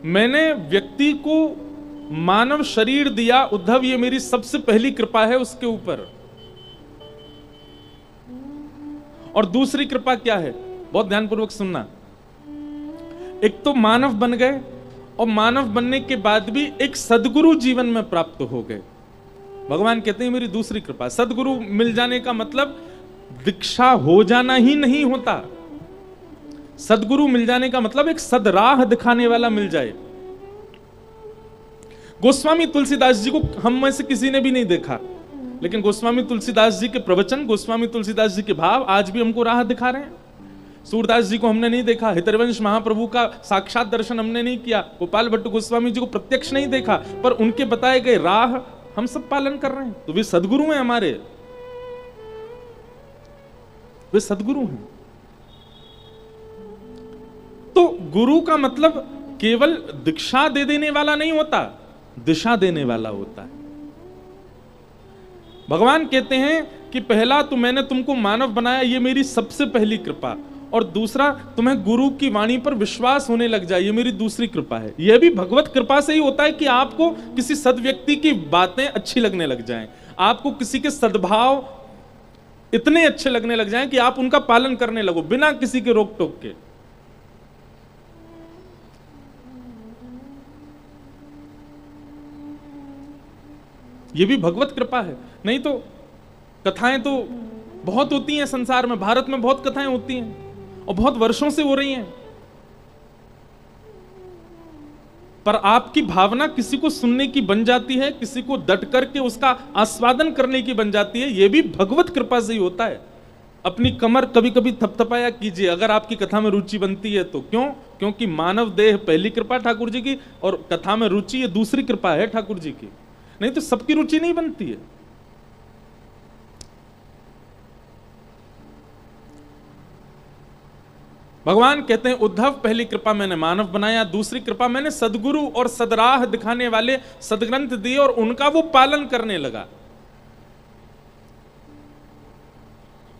मैंने व्यक्ति को मानव शरीर दिया उद्धव, ये मेरी सबसे पहली कृपा है उसके ऊपर। और दूसरी कृपा क्या है, बहुत ध्यानपूर्वक सुनना। एक तो मानव बन गए, और मानव बनने के बाद भी एक सद्गुरु जीवन में प्राप्त हो गए। भगवान कहते हैं मेरी दूसरी कृपा। सद्गुरु मिल जाने का मतलब दीक्षा हो जाना ही नहीं होता। सद्गुरु मिल जाने का मतलब एक सदराह दिखाने वाला मिल जाए। गोस्वामी तुलसीदास जी को हम में से किसी ने भी नहीं देखा, लेकिन गोस्वामी तुलसीदास जी के प्रवचन, गोस्वामी तुलसीदास जी के भाव आज भी हमको राह दिखा रहे हैं। सूरदास जी को हमने नहीं देखा, हितरवंश महाप्रभु का साक्षात दर्शन हमने नहीं किया, गोपाल भट्ट गोस्वामी जी को प्रत्यक्ष नहीं देखा, पर उनके बताए गए राह हम सब पालन कर रहे हैं। तो वे सद्गुरु हैं हमारे, वे सद्गुरु हैं। तो गुरु का मतलब केवल दीक्षा दे देने वाला नहीं होता, दिशा देने वाला होता है। भगवान कहते हैं कि पहला तो मैंने तुमको मानव बनाया, ये मेरी सबसे पहली कृपा, और दूसरा तुम्हें गुरु की वाणी पर विश्वास होने लग जाए, ये मेरी दूसरी कृपा है। यह भी भगवत कृपा से ही होता है कि आपको किसी सद्व्यक्ति की बातें अच्छी लगने लग जाएं, आपको किसी के सद्भाव इतने अच्छे लगने लग जाएं कि आप उनका पालन करने लगो बिना किसी के रोक टोक के। यह भी भगवत कृपा है। नहीं तो कथाएं तो बहुत होती हैं संसार में, भारत में बहुत कथाएं होती हैं और बहुत वर्षों से हो रही हैं, पर आपकी भावना किसी को सुनने की बन जाती है, किसी को डट करके उसका आस्वादन करने की बन जाती है। यह भी भगवत कृपा से ही होता है। अपनी कमर कभी कभी थपथपाया कीजिए अगर आपकी कथा में रुचि बनती है तो। क्यों? क्योंकि मानव देह पहली कृपा ठाकुर जी की, और कथा में रुचि ये दूसरी कृपा है ठाकुर जी की। नहीं तो सबकी रुचि नहीं बनती है। भगवान कहते हैं उद्धव, पहली कृपा मैंने मानव बनाया, दूसरी कृपा मैंने सदगुरु और सदराह दिखाने वाले सदग्रंथ दिए और उनका वो पालन करने लगा।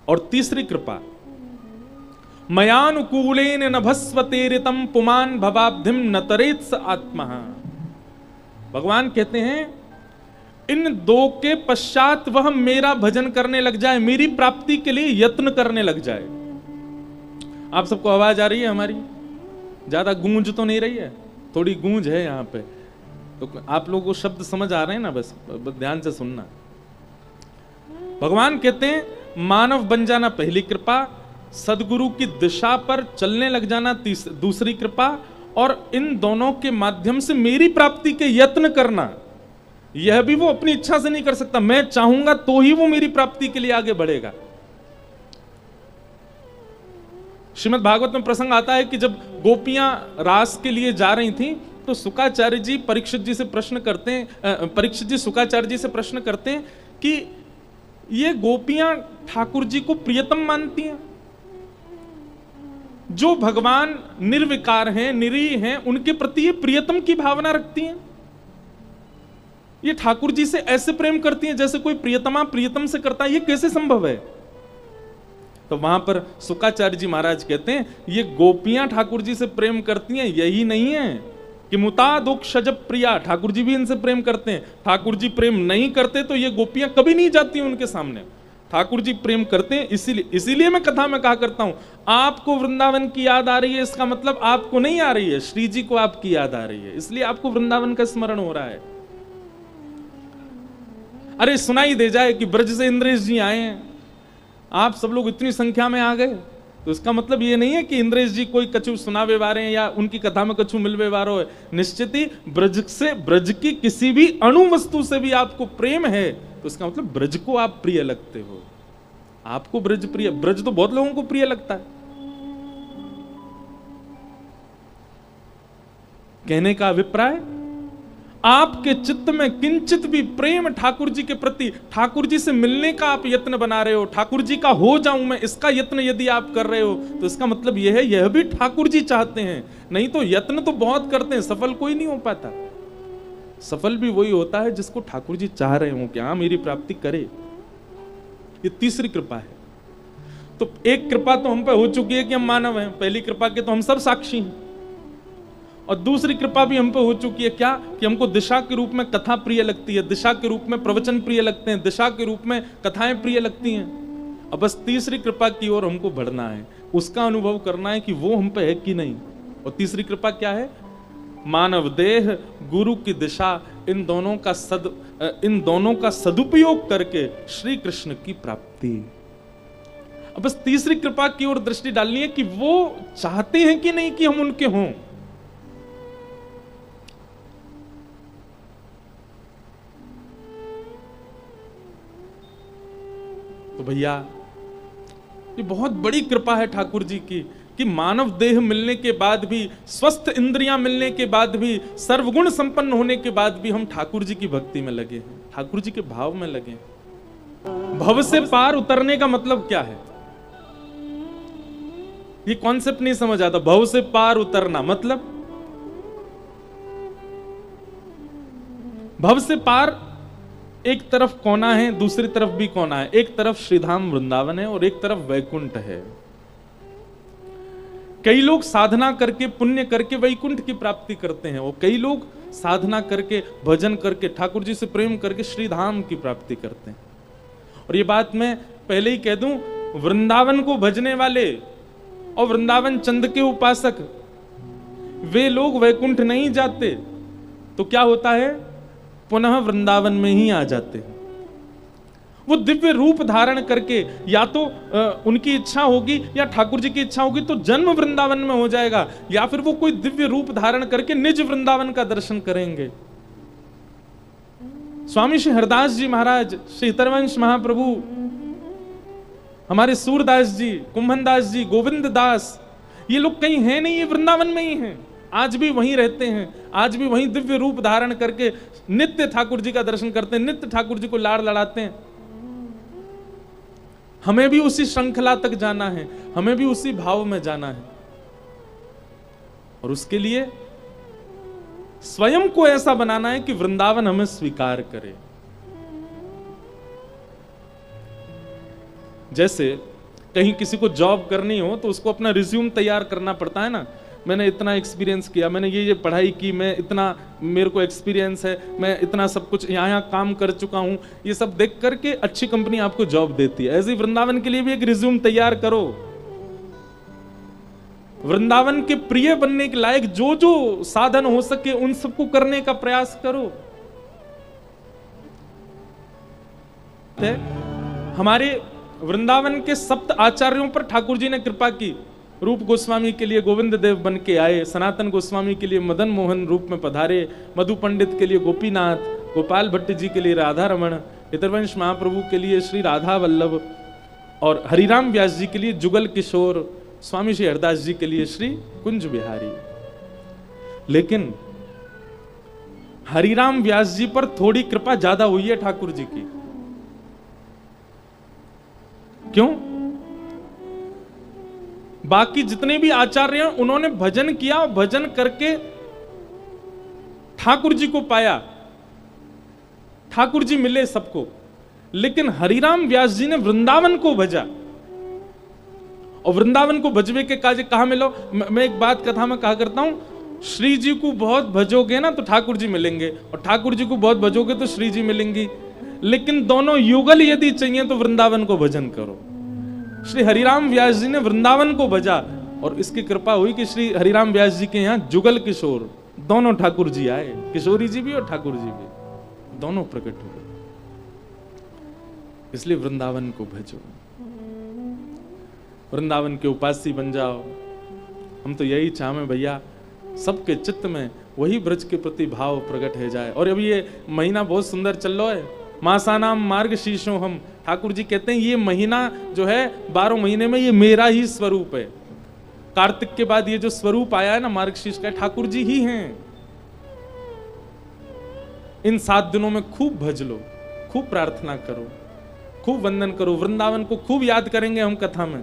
और तीसरी कृपा, मयानुकूलेन नभस्वतेरितम पुमान भवाब्धिम न तरेत्स आत्मा। भगवान कहते हैं इन दो के पश्चात वह मेरा भजन करने लग जाए, मेरी प्राप्ति के लिए यत्न करने लग जाए। आप सबको आवाज आ रही है हमारी? ज्यादा गूंज तो नहीं रही है? थोड़ी गूंज है यहाँ पे, तो आप लोगों को शब्द समझ आ रहे हैं ना? बस ध्यान से सुनना। भगवान कहते हैं मानव बन जाना पहली कृपा, सदगुरु की दिशा पर चलने लग जाना दूसरी कृपा, और इन दोनों के माध्यम से मेरी प्राप्ति के यत्न करना, यह भी वो अपनी इच्छा से नहीं कर सकता। मैं चाहूंगा तो ही वो मेरी प्राप्ति के लिए आगे बढ़ेगा। श्रीमद् भागवत में प्रसंग आता है कि जब गोपियां रास के लिए जा रही थीं तो शुकाचार्य जी परीक्षित जी से प्रश्न करते हैं, परीक्षित जी शुकाचार्य जी से प्रश्न करते हैं कि ये गोपियां ठाकुर जी को प्रियतम मानती हैं, जो भगवान निर्विकार हैं, निरीह हैं, उनके प्रति ये प्रियतम की भावना रखती हैं, ये ठाकुर जी से ऐसे प्रेम करती हैं जैसे कोई प्रियतमा प्रियतम से करता है, ये कैसे संभव है? तो वहां पर शुकाचार्य जी महाराज कहते हैं ये गोपियां ठाकुर जी से प्रेम करती हैं, यही नहीं है कि मुतादुक्षज प्रिया, ठाकुर जी भी इनसे प्रेम करते हैं। ठाकुर जी प्रेम नहीं करते तो ये गोपियां कभी नहीं जाती उनके सामने। ठाकुर जी प्रेम करते हैं, इसीलिए मैं कथा में कहा करता हूं आपको वृंदावन की याद आ रही है, इसका मतलब आपको नहीं आ रही है, श्री जी को आपकी याद आ रही है, इसलिए आपको वृंदावन का स्मरण हो रहा है। अरे सुनाई दे जाए कि ब्रज से इंद्रेश जी आए हैं, आप सब लोग इतनी संख्या में आ गए, तो इसका मतलब ये नहीं है कि इंद्रेश जी कोई कछु सुनावे वारे हैं या उनकी कथा में कछु मिलवे वारो है। निश्चित ही ब्रज से, ब्रज की किसी भी अणु वस्तु से भी आपको प्रेम है तो इसका मतलब ब्रज को आप प्रिय लगते हो, आपको ब्रज प्रिय। ब्रज तो बहुत लोगों को प्रिय लगता है। कहने का अभिप्राय, आपके चित्त में किंचित भी प्रेम ठाकुर जी के प्रति, ठाकुर जी से मिलने का आप यत्न बना रहे हो, ठाकुर जी का हो जाऊं मैं, इसका यत्न यदि आप कर रहे हो तो इसका मतलब यह है यह भी ठाकुर जी चाहते हैं। नहीं तो यत्न तो बहुत करते हैं, सफल कोई नहीं हो पाता। सफल भी वही होता है जिसको ठाकुर जी चाह रहे हो कि हाँ मेरी प्राप्ति करे। ये तीसरी कृपा है। तो एक कृपा तो हम पे हो चुकी है कि हम मानव हैं, पहली कृपा के तो हम सब साक्षी हैं, और दूसरी कृपा भी हम पे हो चुकी है क्या, कि हमको दिशा के रूप में कथा प्रिय लगती है, दिशा के रूप में प्रवचन प्रिय लगते हैं, दिशा के रूप में कथाएं प्रिय लगती हैं। अब बस तीसरी कृपा की ओर हमको बढ़ना है, उसका अनुभव करना है कि वो हम पे है कि नहीं। और तीसरी कृपा क्या है? मानव देह, गुरु की दिशा, इन दोनों का सदुपयोग करके श्री कृष्ण की प्राप्ति। अब बस तीसरी कृपा की ओर दृष्टि डालनी है कि वो चाहते हैं कि नहीं कि हम उनके हों। तो भैया ये बहुत बड़ी कृपा है ठाकुर जी की, कि मानव देह मिलने के बाद भी, स्वस्थ इंद्रियां मिलने के बाद भी, सर्वगुण संपन्न होने के बाद भी हम ठाकुर जी की भक्ति में लगे हैं, ठाकुर जी के भाव में लगे हैं। भव से पार उतरने का मतलब क्या है? ये कॉन्सेप्ट नहीं समझ आता। भव से पार उतरना मतलब, भव से पार एक तरफ कोना है, दूसरी तरफ भी कोना है। एक तरफ श्रीधाम वृंदावन है और एक तरफ वैकुंठ है। कई लोग साधना करके, पुण्य करके वैकुंठ की प्राप्ति करते हैं, और कई लोग साधना करके, भजन करके, ठाकुर जी से प्रेम करके श्रीधाम की प्राप्ति करते हैं। और ये बात मैं पहले ही कह दूं, वृंदावन को भजने वाले और वृंदावन चंद के उपासक, वे लोग वैकुंठ नहीं जाते तो क्या होता है? पुनः वृंदावन में ही आ जाते हैं। वो दिव्य रूप धारण करके, या तो उनकी इच्छा होगी या ठाकुर जी की इच्छा होगी तो जन्म वृंदावन में हो जाएगा, या फिर वो कोई दिव्य रूप धारण करके निज वृंदावन का दर्शन करेंगे। स्वामी श्री हरदास जी महाराज, श्री हितरवंश महाप्रभु, हमारे सूरदास जी, कुंभनदास जी, गोविंद दास, ये लोग कहीं हैं नहीं, ये वृंदावन में ही हैं। आज भी वहीं रहते हैं, आज भी वहीं दिव्य रूप धारण करके नित्य ठाकुर जी का दर्शन करते हैं, नित्य ठाकुर जी को लाड़ लड़ाते हैं। हमें भी उसी श्रृंखला तक जाना है, हमें भी उसी भाव में जाना है, और उसके लिए स्वयं को ऐसा बनाना है कि वृंदावन हमें स्वीकार करे। जैसे कहीं किसी को जॉब करनी हो तो उसको अपना रिज्यूम तैयार करना पड़ता है ना। मैंने इतना एक्सपीरियंस किया, मैंने ये पढ़ाई की, मैं इतना, मेरे को एक्सपीरियंस है, मैं इतना सब कुछ यहाँ काम कर चुका हूँ, ये सब देख करके अच्छी कंपनी आपको जॉब देती है। ऐसे ही वृंदावन के लिए भी एक रिज्यूम तैयार करो। वृंदावन के प्रिय बनने के लायक जो जो साधन हो सके उन सबको करने का प्रयास करो। हमारे वृंदावन के सप्त आचार्यों पर ठाकुर जी ने कृपा की। रूप गोस्वामी के लिए गोविंद देव बन के आए, सनातन गोस्वामी के लिए मदन मोहन रूप में पधारे, मधु पंडित के लिए गोपीनाथ, गोपाल भट्ट जी के लिए राधा रमण, हितरवंश महाप्रभु के लिए श्री राधा वल्लभ, और हरिराम व्यास जी के लिए जुगल किशोर, स्वामी श्री हरदास जी के लिए श्री कुंज बिहारी। लेकिन हरिराम व्यास जी पर थोड़ी कृपा ज्यादा हुई है ठाकुर जी की। क्यों? बाकी जितने भी आचार्य हैं उन्होंने भजन किया, भजन करके ठाकुर जी को पाया, ठाकुर जी मिले सबको। लेकिन हरिराम व्यास जी ने वृंदावन को भजा, और वृंदावन को भजवे के काज कहां मिलो। मैं एक बात कथा में कहा करता हूं, श्री जी को बहुत भजोगे ना तो ठाकुर जी मिलेंगे, और ठाकुर जी को बहुत भजोगे तो श्री जी मिलेंगी। लेकिन दोनों युगल यदि चाहिए तो वृंदावन को भजन करो। श्री हरिराम व्यास जी ने वृंदावन को भजा, और इसकी कृपा हुई कि श्री हरिराम व्यास जी के यहाँ जुगल किशोर दोनों ठाकुर जी आए, किशोरी जी भी और ठाकुर जी भी, दोनों प्रकट हुए। इसलिए वृंदावन को भजो, वृंदावन के उपासी बन जाओ। हम तो यही चाहें भैया, सबके चित्त में वही ब्रज के प्रति भाव प्रकट हो जाए। और अभी ये महीना बहुत सुंदर चल रहा है, मासानाम मार्ग शीर्षों हम, ठाकुर जी कहते हैं ये महीना जो है 12 महीने में ये मेरा ही स्वरूप है। कार्तिक के बाद ये जो स्वरूप आया है ना मार्ग शीर्ष का, ठाकुर जी ही हैं। इन 7 दिनों में खूब भज लो, खूब प्रार्थना करो, खूब वंदन करो, वृंदावन को खूब याद करेंगे हम कथा में,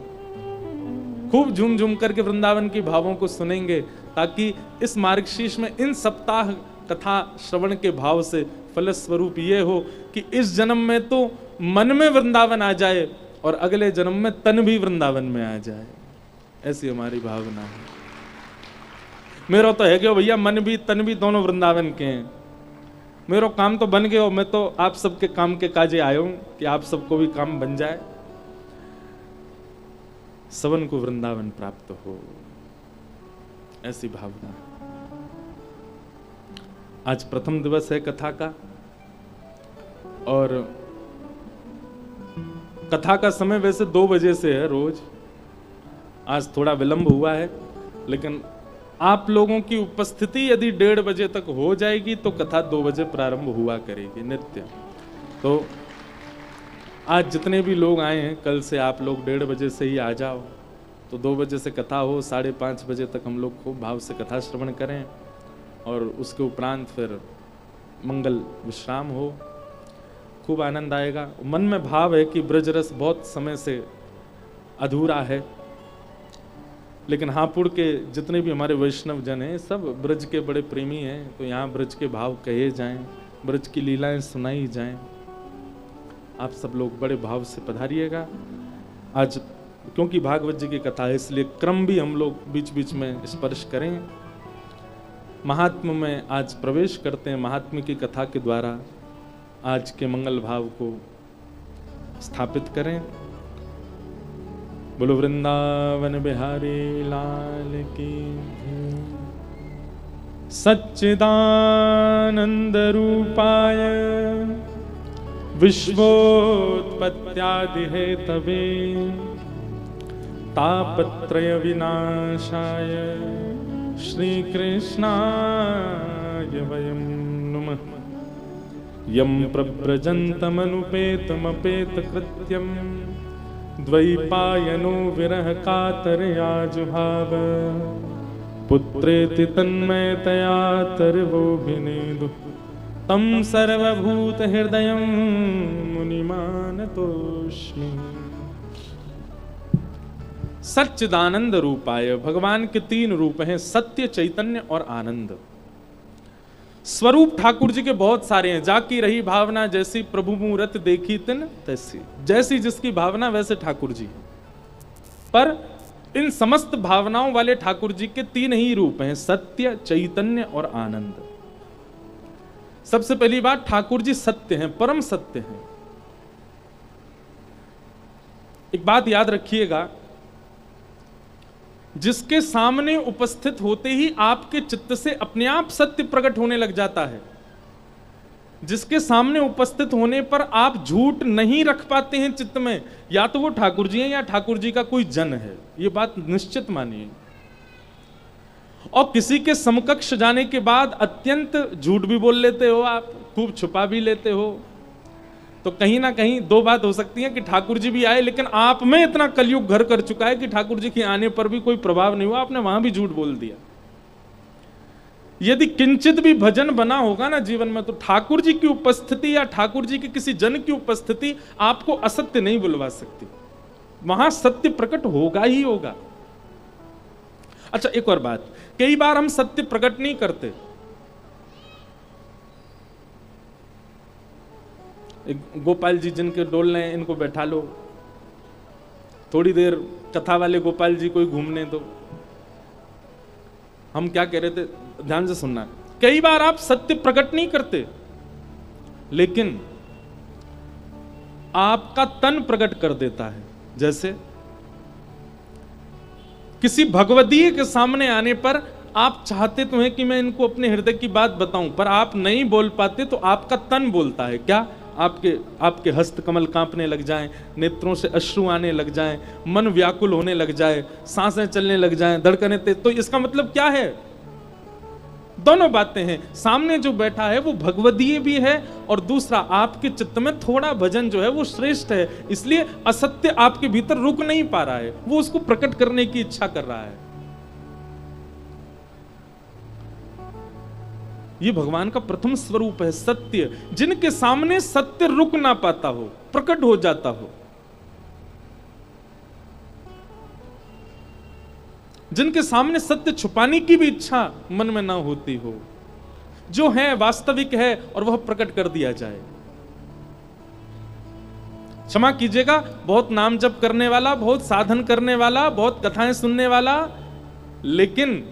खूब झूम झूम करके वृंदावन के भावों को सुनेंगे, ताकि इस मार्गशीर्ष में इन सप्ताह कथा श्रवण के भाव से फलस्वरूप ये हो कि इस जन्म में तो मन में वृंदावन आ जाए और अगले जन्म में तन भी वृंदावन में आ जाए। ऐसी हमारी भावना है। मेरा तो है कि भैया मन भी तन भी दोनों वृंदावन के हैं, मेरा काम तो बन गया, मैं तो आप सबके काम के काजे आया हूं कि आप सबको भी काम बन जाए, सबन को वृंदावन प्राप्त हो, ऐसी भावना। आज प्रथम दिवस है कथा का, और कथा का समय वैसे 2 बजे से है रोज, आज थोड़ा विलंब हुआ है, लेकिन आप लोगों की उपस्थिति यदि 1:30 बजे तक हो जाएगी तो कथा 2 बजे प्रारंभ हुआ करेगी नित्य। तो आज जितने भी लोग आए हैं, कल से आप लोग 1:30 बजे से ही आ जाओ, तो 2 बजे से कथा हो, 5:30 बजे तक हम लोग खूब भाव से कथा श्रवण करें, और उसके उपरांत फिर मंगल विश्राम हो, खूब आनंद आएगा। मन में भाव है कि ब्रजरस बहुत समय से अधूरा है, लेकिन हापुड़ के जितने भी हमारे वैष्णव जन हैं सब ब्रज के बड़े प्रेमी हैं, तो यहाँ ब्रज के भाव कहे जाएं, ब्रज की लीलाएं सुनाई जाएं। आप सब लोग बड़े भाव से पधारिएगा। आज क्योंकि भागवत जी की कथा है, इसलिए क्रम भी हम लोग बीच बीच में स्पर्श करें। महात्म्य में आज प्रवेश करते हैं, महात्म्य की कथा के द्वारा आज के मंगल भाव को स्थापित करें। बोलो वृंदावन बिहारी लाल की। सच्चिदानंद रूपाय विश्वोत्पत्त्यादि हेतवे तापत्रय विनाशाय श्री कृष्णाय वयं नुमः। यं प्रव्रजन्तमनुपेतमपेत कृत्यं द्वैपायनो विरह कातरयाजुहाव पुत्रेति तन्मयतया तर्वोऽभिनेदुः तं सर्वभूतहृदयं मुनिमानतोऽस्मि। सच्चिदानंद रूपाय, भगवान के 3 रूप हैं, सत्य, चैतन्य और आनंद। स्वरूप ठाकुर जी के बहुत सारे हैं। जाकी रही भावना जैसी प्रभु मूरत देखी तिन तैसी, जैसी जिसकी भावना वैसे ठाकुर जी। पर इन समस्त भावनाओं वाले ठाकुर जी के 3 ही रूप हैं, सत्य, चैतन्य और आनंद। सबसे पहली बात, ठाकुर जी सत्य हैं, परम सत्य हैं। एक बात याद रखिएगा, जिसके सामने उपस्थित होते ही आपके चित्त से अपने आप सत्य प्रकट होने लग जाता है, जिसके सामने उपस्थित होने पर आप झूठ नहीं रख पाते हैं चित्त में, या तो वो ठाकुर जी हैं या ठाकुर जी का कोई जन है, ये बात निश्चित मानिए। और किसी के समकक्ष जाने के बाद अत्यंत झूठ भी बोल लेते हो आप, खूब छुपा भी लेते हो, तो कहीं ना कहीं 2 बात हो सकती है कि ठाकुर जी भी आए, लेकिन आप में इतना कलयुग घर कर चुका है कि ठाकुर जी के आने पर भी कोई प्रभाव नहीं हुआ, आपने वहां भी झूठ बोल दिया। यदि किंचित भी भजन बना होगा ना जीवन में, तो ठाकुर जी की उपस्थिति या ठाकुर जी के किसी जन की उपस्थिति आपको असत्य नहीं बुलवा सकती, वहां सत्य प्रकट होगा ही होगा। अच्छा, एक और बात, कई बार हम सत्य प्रकट नहीं करते। गोपाल जी जिनके डोल रहे हैं, इनको बैठा लो, थोड़ी देर कथा वाले गोपाल जी को ही घूमने दो। हम क्या कह रहे थे, ध्यान से सुनना। कई बार आप सत्य प्रकट नहीं करते, लेकिन आपका तन प्रकट कर देता है। जैसे किसी भगवदीय के सामने आने पर आप चाहते तो हैं कि मैं इनको अपने हृदय की बात बताऊं, पर आप नहीं बोल पाते, तो आपका तन बोलता है। क्या? आपके हस्त कमल कांपने लग जाएं, नेत्रों से अश्रु आने लग जाएं, मन व्याकुल होने लग जाए, सांसें चलने लग जाएं, धड़कनें तेज। तो इसका मतलब क्या है? दोनों बातें हैं। सामने जो बैठा है वो भगवदीय भी है, और दूसरा आपके चित्त में थोड़ा भजन जो है वो श्रेष्ठ है, इसलिए असत्य आपके भीतर रुक नहीं पा रहा है, वो उसको प्रकट करने की इच्छा कर रहा है। ये भगवान का प्रथम स्वरूप है, सत्य। जिनके सामने सत्य रुक ना पाता हो, प्रकट हो जाता हो, जिनके सामने सत्य छुपाने की भी इच्छा मन में ना होती हो, जो है वास्तविक है और वह प्रकट कर दिया जाए। क्षमा कीजिएगा, बहुत नाम जप करने वाला, बहुत साधन करने वाला, बहुत कथाएं सुनने वाला, लेकिन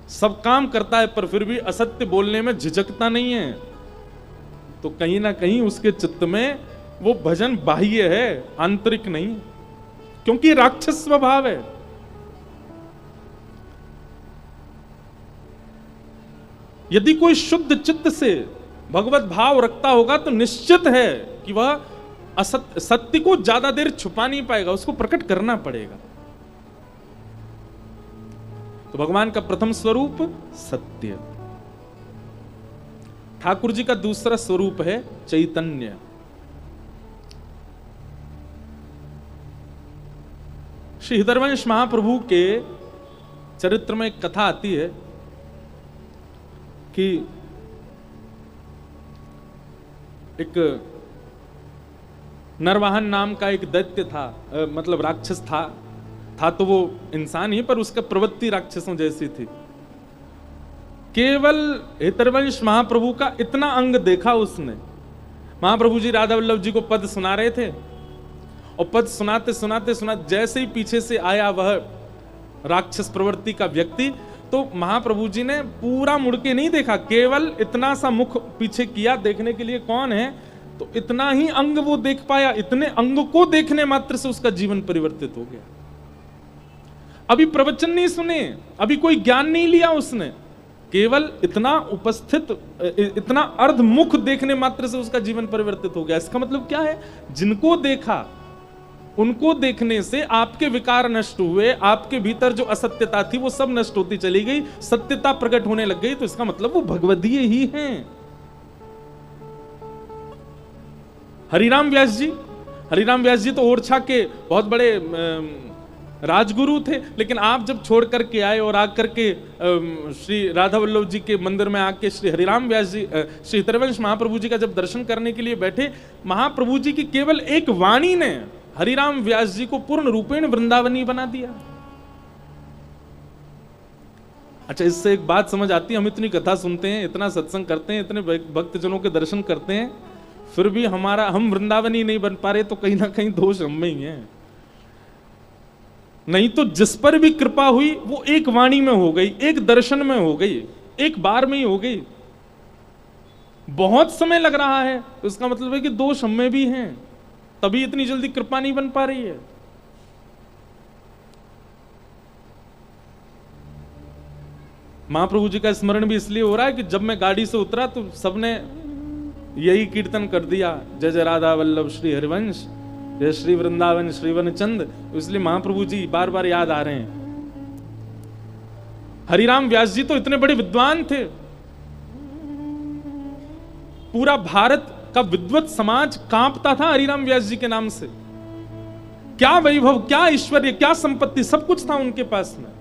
सब काम करता है पर फिर भी असत्य बोलने में झिझकता नहीं है, तो कहीं ना कहीं उसके चित्त में वो भजन बाह्य है, आंतरिक नहीं, क्योंकि राक्षस स्वभाव है। यदि कोई शुद्ध चित्त से भगवत भाव रखता होगा तो निश्चित है कि वह सत्य को ज्यादा देर छुपा नहीं पाएगा, उसको प्रकट करना पड़ेगा। तो भगवान का प्रथम स्वरूप सत्य। ठाकुर जी का दूसरा स्वरूप है चैतन्य। श्री हृदयवंश महाप्रभु के चरित्र में एक कथा आती है कि एक नरवाहन नाम का एक दैत्य था, मतलब राक्षस था तो वो इंसान ही, पर उसका प्रवृत्ति राक्षसों जैसी थी। केवल हितरवंश महाप्रभु का इतना अंग देखा उसने। महाप्रभु जी राधा वल्लभ जी को पद सुना रहे थे और पद सुनाते सुनाते जैसे ही पीछे से आया वह राक्षस प्रवृत्ति का व्यक्ति, तो महाप्रभु जी ने पूरा मुड़ के नहीं देखा, केवल इतना सा मुख पीछे किया देखने के लिए कौन है, तो इतना ही अंग वो देख पाया। इतने अंग को देखने मात्र से उसका जीवन परिवर्तित हो गया। अभी प्रवचन नहीं सुने, अभी कोई ज्ञान नहीं लिया उसने, केवल इतना उपस्थित, इतना अर्धमुख देखने मात्र से उसका जीवन परिवर्तित हो गया। इसका मतलब क्या है? जिनको देखा उनको देखने से आपके विकार नष्ट हुए, आपके भीतर जो असत्यता थी वो सब नष्ट होती चली गई, सत्यता प्रकट होने लग गई, तो इसका मतलब वो भगवदीय ही हैं। हरिराम व्यास जी तो ओरछा के बहुत बड़े राजगुरु थे, लेकिन आप जब छोड़ करके आए और आकर के श्री राधा वल्लभ जी के मंदिर में आके श्री हरिराम व्यास जी, श्री हितरवंश महाप्रभु जी का जब दर्शन करने के लिए बैठे, महाप्रभु जी की केवल एक वाणी ने हरिराम व्यास जी को पूर्ण रूपेण वृंदावनी बना दिया। अच्छा, इससे एक बात समझ आती है, हम इतनी कथा सुनते हैं, इतना सत्संग करते हैं, इतने भक्तजनों के दर्शन करते हैं, फिर भी हम वृंदावनी नहीं बन पा रहे, तो कहीं ना कहीं दोष हम में ही है। नहीं तो जिस पर भी कृपा हुई वो एक वाणी में हो गई, एक दर्शन में हो गई, एक बार में ही हो गई। बहुत समय लग रहा है तो इसका मतलब है कि दोष हम में भी हैं, तभी इतनी जल्दी कृपा नहीं बन पा रही है। महाप्रभु जी का स्मरण भी इसलिए हो रहा है कि जब मैं गाड़ी से उतरा तो सबने यही कीर्तन कर दिया, जय जय राधा वल्लभ श्री हरिवंश, जय श्री वृंदावन श्रीवन चंद, इसलिए महाप्रभु जी बार बार याद आ रहे हैं। हरिराम व्यास जी तो इतने बड़े विद्वान थे, पूरा भारत का विद्वत समाज कांपता था हरिराम व्यास जी के नाम से। क्या वैभव, क्या ऐश्वर्य, क्या संपत्ति, सब कुछ था उनके पास में।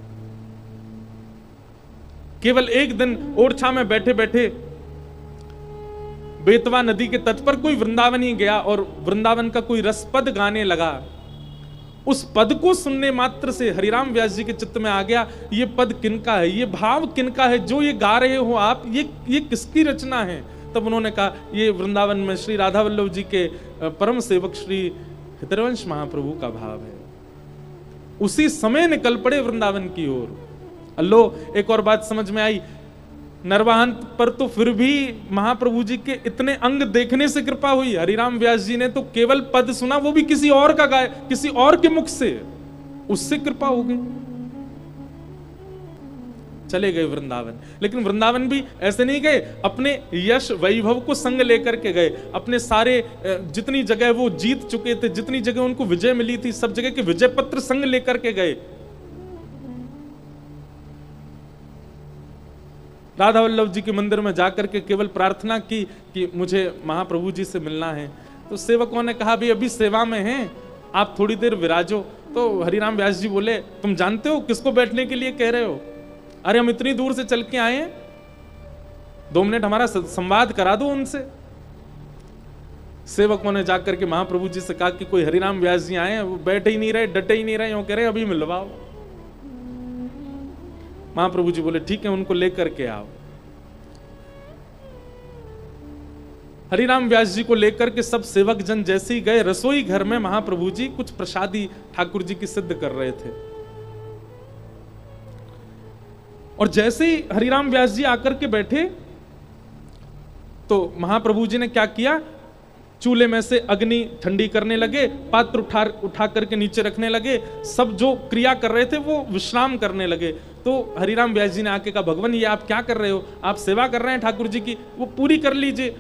केवल एक दिन ओरछा में बैठे बैठे बेतवा नदी के तट पर कोई वृंदावनी गया और वृंदावन का कोई रसपद गाने लगा। उस पद को सुनने मात्र से हरिराम व्यास जी के चित्त में आ गया, ये पद किनका है, ये भाव किनका है, जो ये गा रहे हो आप, ये किसकी रचना है। तब उन्होंने कहा ये वृंदावन में श्री राधा वल्लभ जी के परम सेवक श्री हितरवंश महाप्रभु का भाव है। उसी समय निकल पड़े वृंदावन की ओर। अल्लो, एक और बात समझ में आई, नरवाहन पर तो फिर भी महाप्रभु जी के इतने अंग देखने से कृपा हुई। हरिराम व्यास जी ने तो केवल पद सुना, वो भी किसी और का गाय, किसी और के मुख से, उससे कृपा हो गई, चले गए वृंदावन। लेकिन वृंदावन भी ऐसे नहीं गए, अपने यश वैभव को संग लेकर के गए। अपने सारे जितनी जगह वो जीत चुके थे, जितनी जगह उनको विजय मिली थी, सब जगह के विजय पत्र संग लेकर के गए। राधा वल्लभ जी के मंदिर में जाकर के केवल प्रार्थना की कि मुझे महाप्रभु जी से मिलना है। तो सेवकों ने कहा, भी अभी सेवा में हैं, आप थोड़ी देर विराजो। तो हरिराम व्यास जी बोले, तुम जानते हो किसको बैठने के लिए कह रहे हो? अरे हम इतनी दूर से चल के आए हैं, 2 मिनट हमारा संवाद करा दो उनसे। सेवकों ने जाकर के महाप्रभु जी से कहा कि कोई हरिराम व्यास जी आए हैं, वो बैठे ही नहीं रहे, डटे ही नहीं रहे, यूं कह रहे अभी मिलवाओ। महाप्रभु जी बोले ठीक है, उनको लेकर के आओ। हरिराम व्यास जी को लेकर के सब सेवक जन जैसे ही गए, रसोई घर में महाप्रभु जी कुछ प्रसादी ठाकुर जी की सिद्ध कर रहे थे। और जैसे ही हरिराम व्यास जी आकर के बैठे तो महाप्रभु जी ने क्या किया, चूल्हे में से अग्नि ठंडी करने लगे, पात्र उठा करके नीचे रखने लगे, सब जो क्रिया कर रहे थे वो विश्राम करने लगे। तो हरिराम व्यास जी ने आके कहा, भगवान ये आप क्या कर रहे हो, आप सेवा कर रहे हैं ठाकुर जी की, वो पूरी कर लीजिए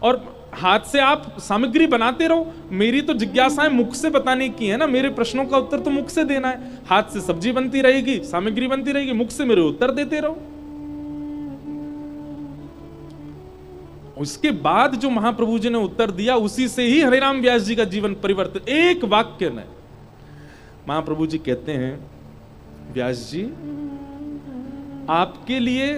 और हाथ से आप सामग्री बनाते रहो। मेरी तो जिज्ञासाएं मुख से बताने की है ना, मेरे प्रश्नों का उत्तर तो मुख से देना है। हाथ से सब्जी बनती रहेगी, सामग्री बनती रहेगी, मुख से मेरे उत्तर देते रहो। उसके बाद जो महाप्रभु जी ने उत्तर दिया, उसी से ही हरिराम व्यास जी का जीवन परिवर्तित, एक वाक्य में। महाप्रभु जी कहते हैं, व्यास जी आपके लिए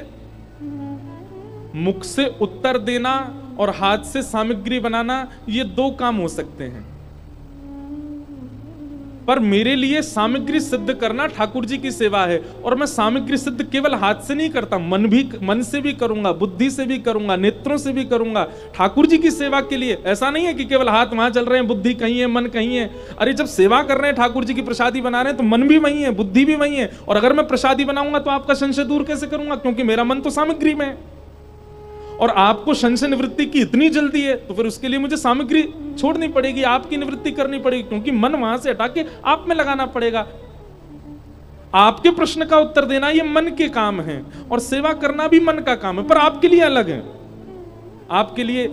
मुख से उत्तर देना और हाथ से सामग्री बनाना ये दो काम हो सकते हैं, पर मेरे लिए सामग्री सिद्ध करना ठाकुर जी की सेवा है। और मैं सामग्री सिद्ध केवल हाथ से नहीं करता, मन से भी करूंगा, बुद्धि से भी करूंगा, नेत्रों से भी करूंगा, ठाकुर जी की सेवा के लिए। ऐसा नहीं है कि केवल हाथ वहां चल रहे हैं, बुद्धि कहीं है, मन कहीं है। अरे जब सेवा कर रहे हैं, ठाकुर जी की प्रसादी बना रहे हैं, तो मन भी वही है, बुद्धि भी वही है। और अगर मैं प्रसादी बनाऊंगा तो आपका संशय दूर कैसे करूंगा, क्योंकि मेरा मन तो सामग्री में है और आपको संशय निवृत्ति की इतनी जल्दी है, तो फिर उसके लिए मुझे सामग्री छोड़नी पड़ेगी, आपकी निवृत्ति करनी पड़ेगी, क्योंकि मन वहां से हटा के आप में लगाना पड़ेगा। आपके प्रश्न का उत्तर देना ये मन के काम है और सेवा करना भी मन का काम है, पर आपके लिए अलग है। आपके लिए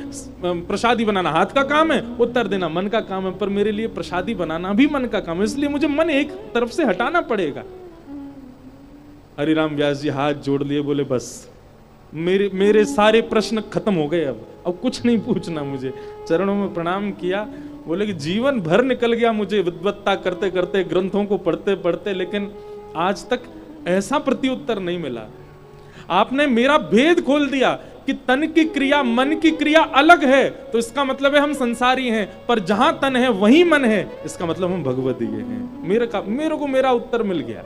प्रसादी बनाना हाथ का काम है, उत्तर देना मन का काम है, पर मेरे लिए प्रसादी बनाना भी मन का काम है, इसलिए मुझे मन एक तरफ से हटाना पड़ेगा। हरिराम व्यास जी हाथ जोड़ लिए, बोले बस मेरे सारे प्रश्न खत्म हो गए, अब कुछ नहीं पूछना मुझे। चरणों में प्रणाम किया, बोले कि जीवन भर निकल गया मुझे विद्वत्ता करते करते, ग्रंथों को पढ़ते पढ़ते, लेकिन आज तक ऐसा प्रत्युत्तर नहीं मिला। आपने मेरा भेद खोल दिया कि तन की क्रिया मन की क्रिया अलग है, तो इसका मतलब है हम संसारी हैं, पर जहां तन है वहीं मन है, इसका मतलब हम भगवदीय हैं। मेरे को मेरा उत्तर मिल गया।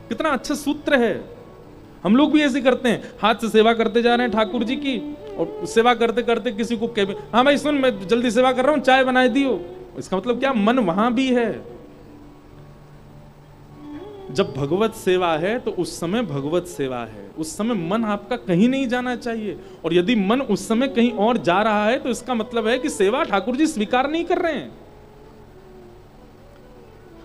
कितना अच्छा सूत्र है। हम लोग भी ऐसे करते हैं, हाथ से सेवा करते जा रहे हैं ठाकुर जी की, और सेवा करते करते किसी को कह, हाँ भाई सुन, मैं जल्दी सेवा कर रहा हूं, चाय बना दियो। इसका मतलब क्या, मन वहां भी है। जब भगवत सेवा है तो उस समय भगवत सेवा है, उस समय मन आपका कहीं नहीं जाना चाहिए। और यदि मन उस समय कहीं और जा रहा है तो इसका मतलब है कि सेवा ठाकुर जी स्वीकार नहीं कर रहे हैं।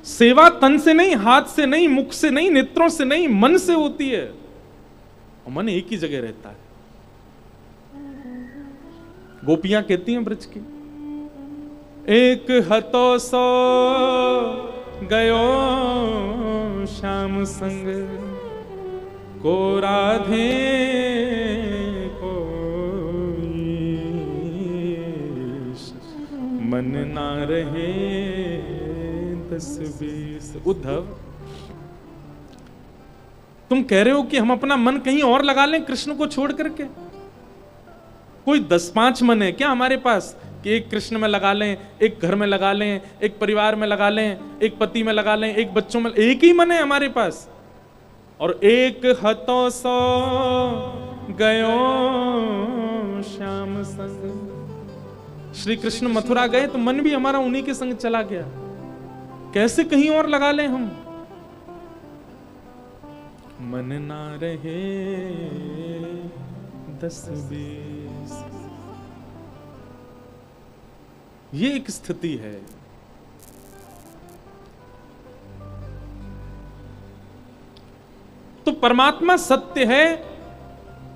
सेवा तन से नहीं, हाथ से नहीं, मुख से नहीं, नेत्रों से नहीं, मन से होती है। मन एक ही जगह रहता है। गोपियां कहती हैं ब्रज की, एक हतो सो गयो श्याम संग, को राधे को मन ना रहे 10-20। उद्धव, तुम कह रहे हो कि हम अपना मन कहीं और लगा लें कृष्ण को छोड़ करके? कोई 10-5 मन है क्या हमारे पास कि एक कृष्ण में लगा लें, एक घर में लगा लें, एक परिवार में लगा लें, एक पति में लगा लें, एक बच्चों में? एक ही मन है हमारे पास। और एक हतो सो गयो श्याम संग। श्री कृष्ण मथुरा गए तो मन भी हमारा उन्हीं के संग चला गया। कैसे कहीं और लगा लें हम? मन ना रहे 10-20। ये एक स्थिति है। तो परमात्मा सत्य है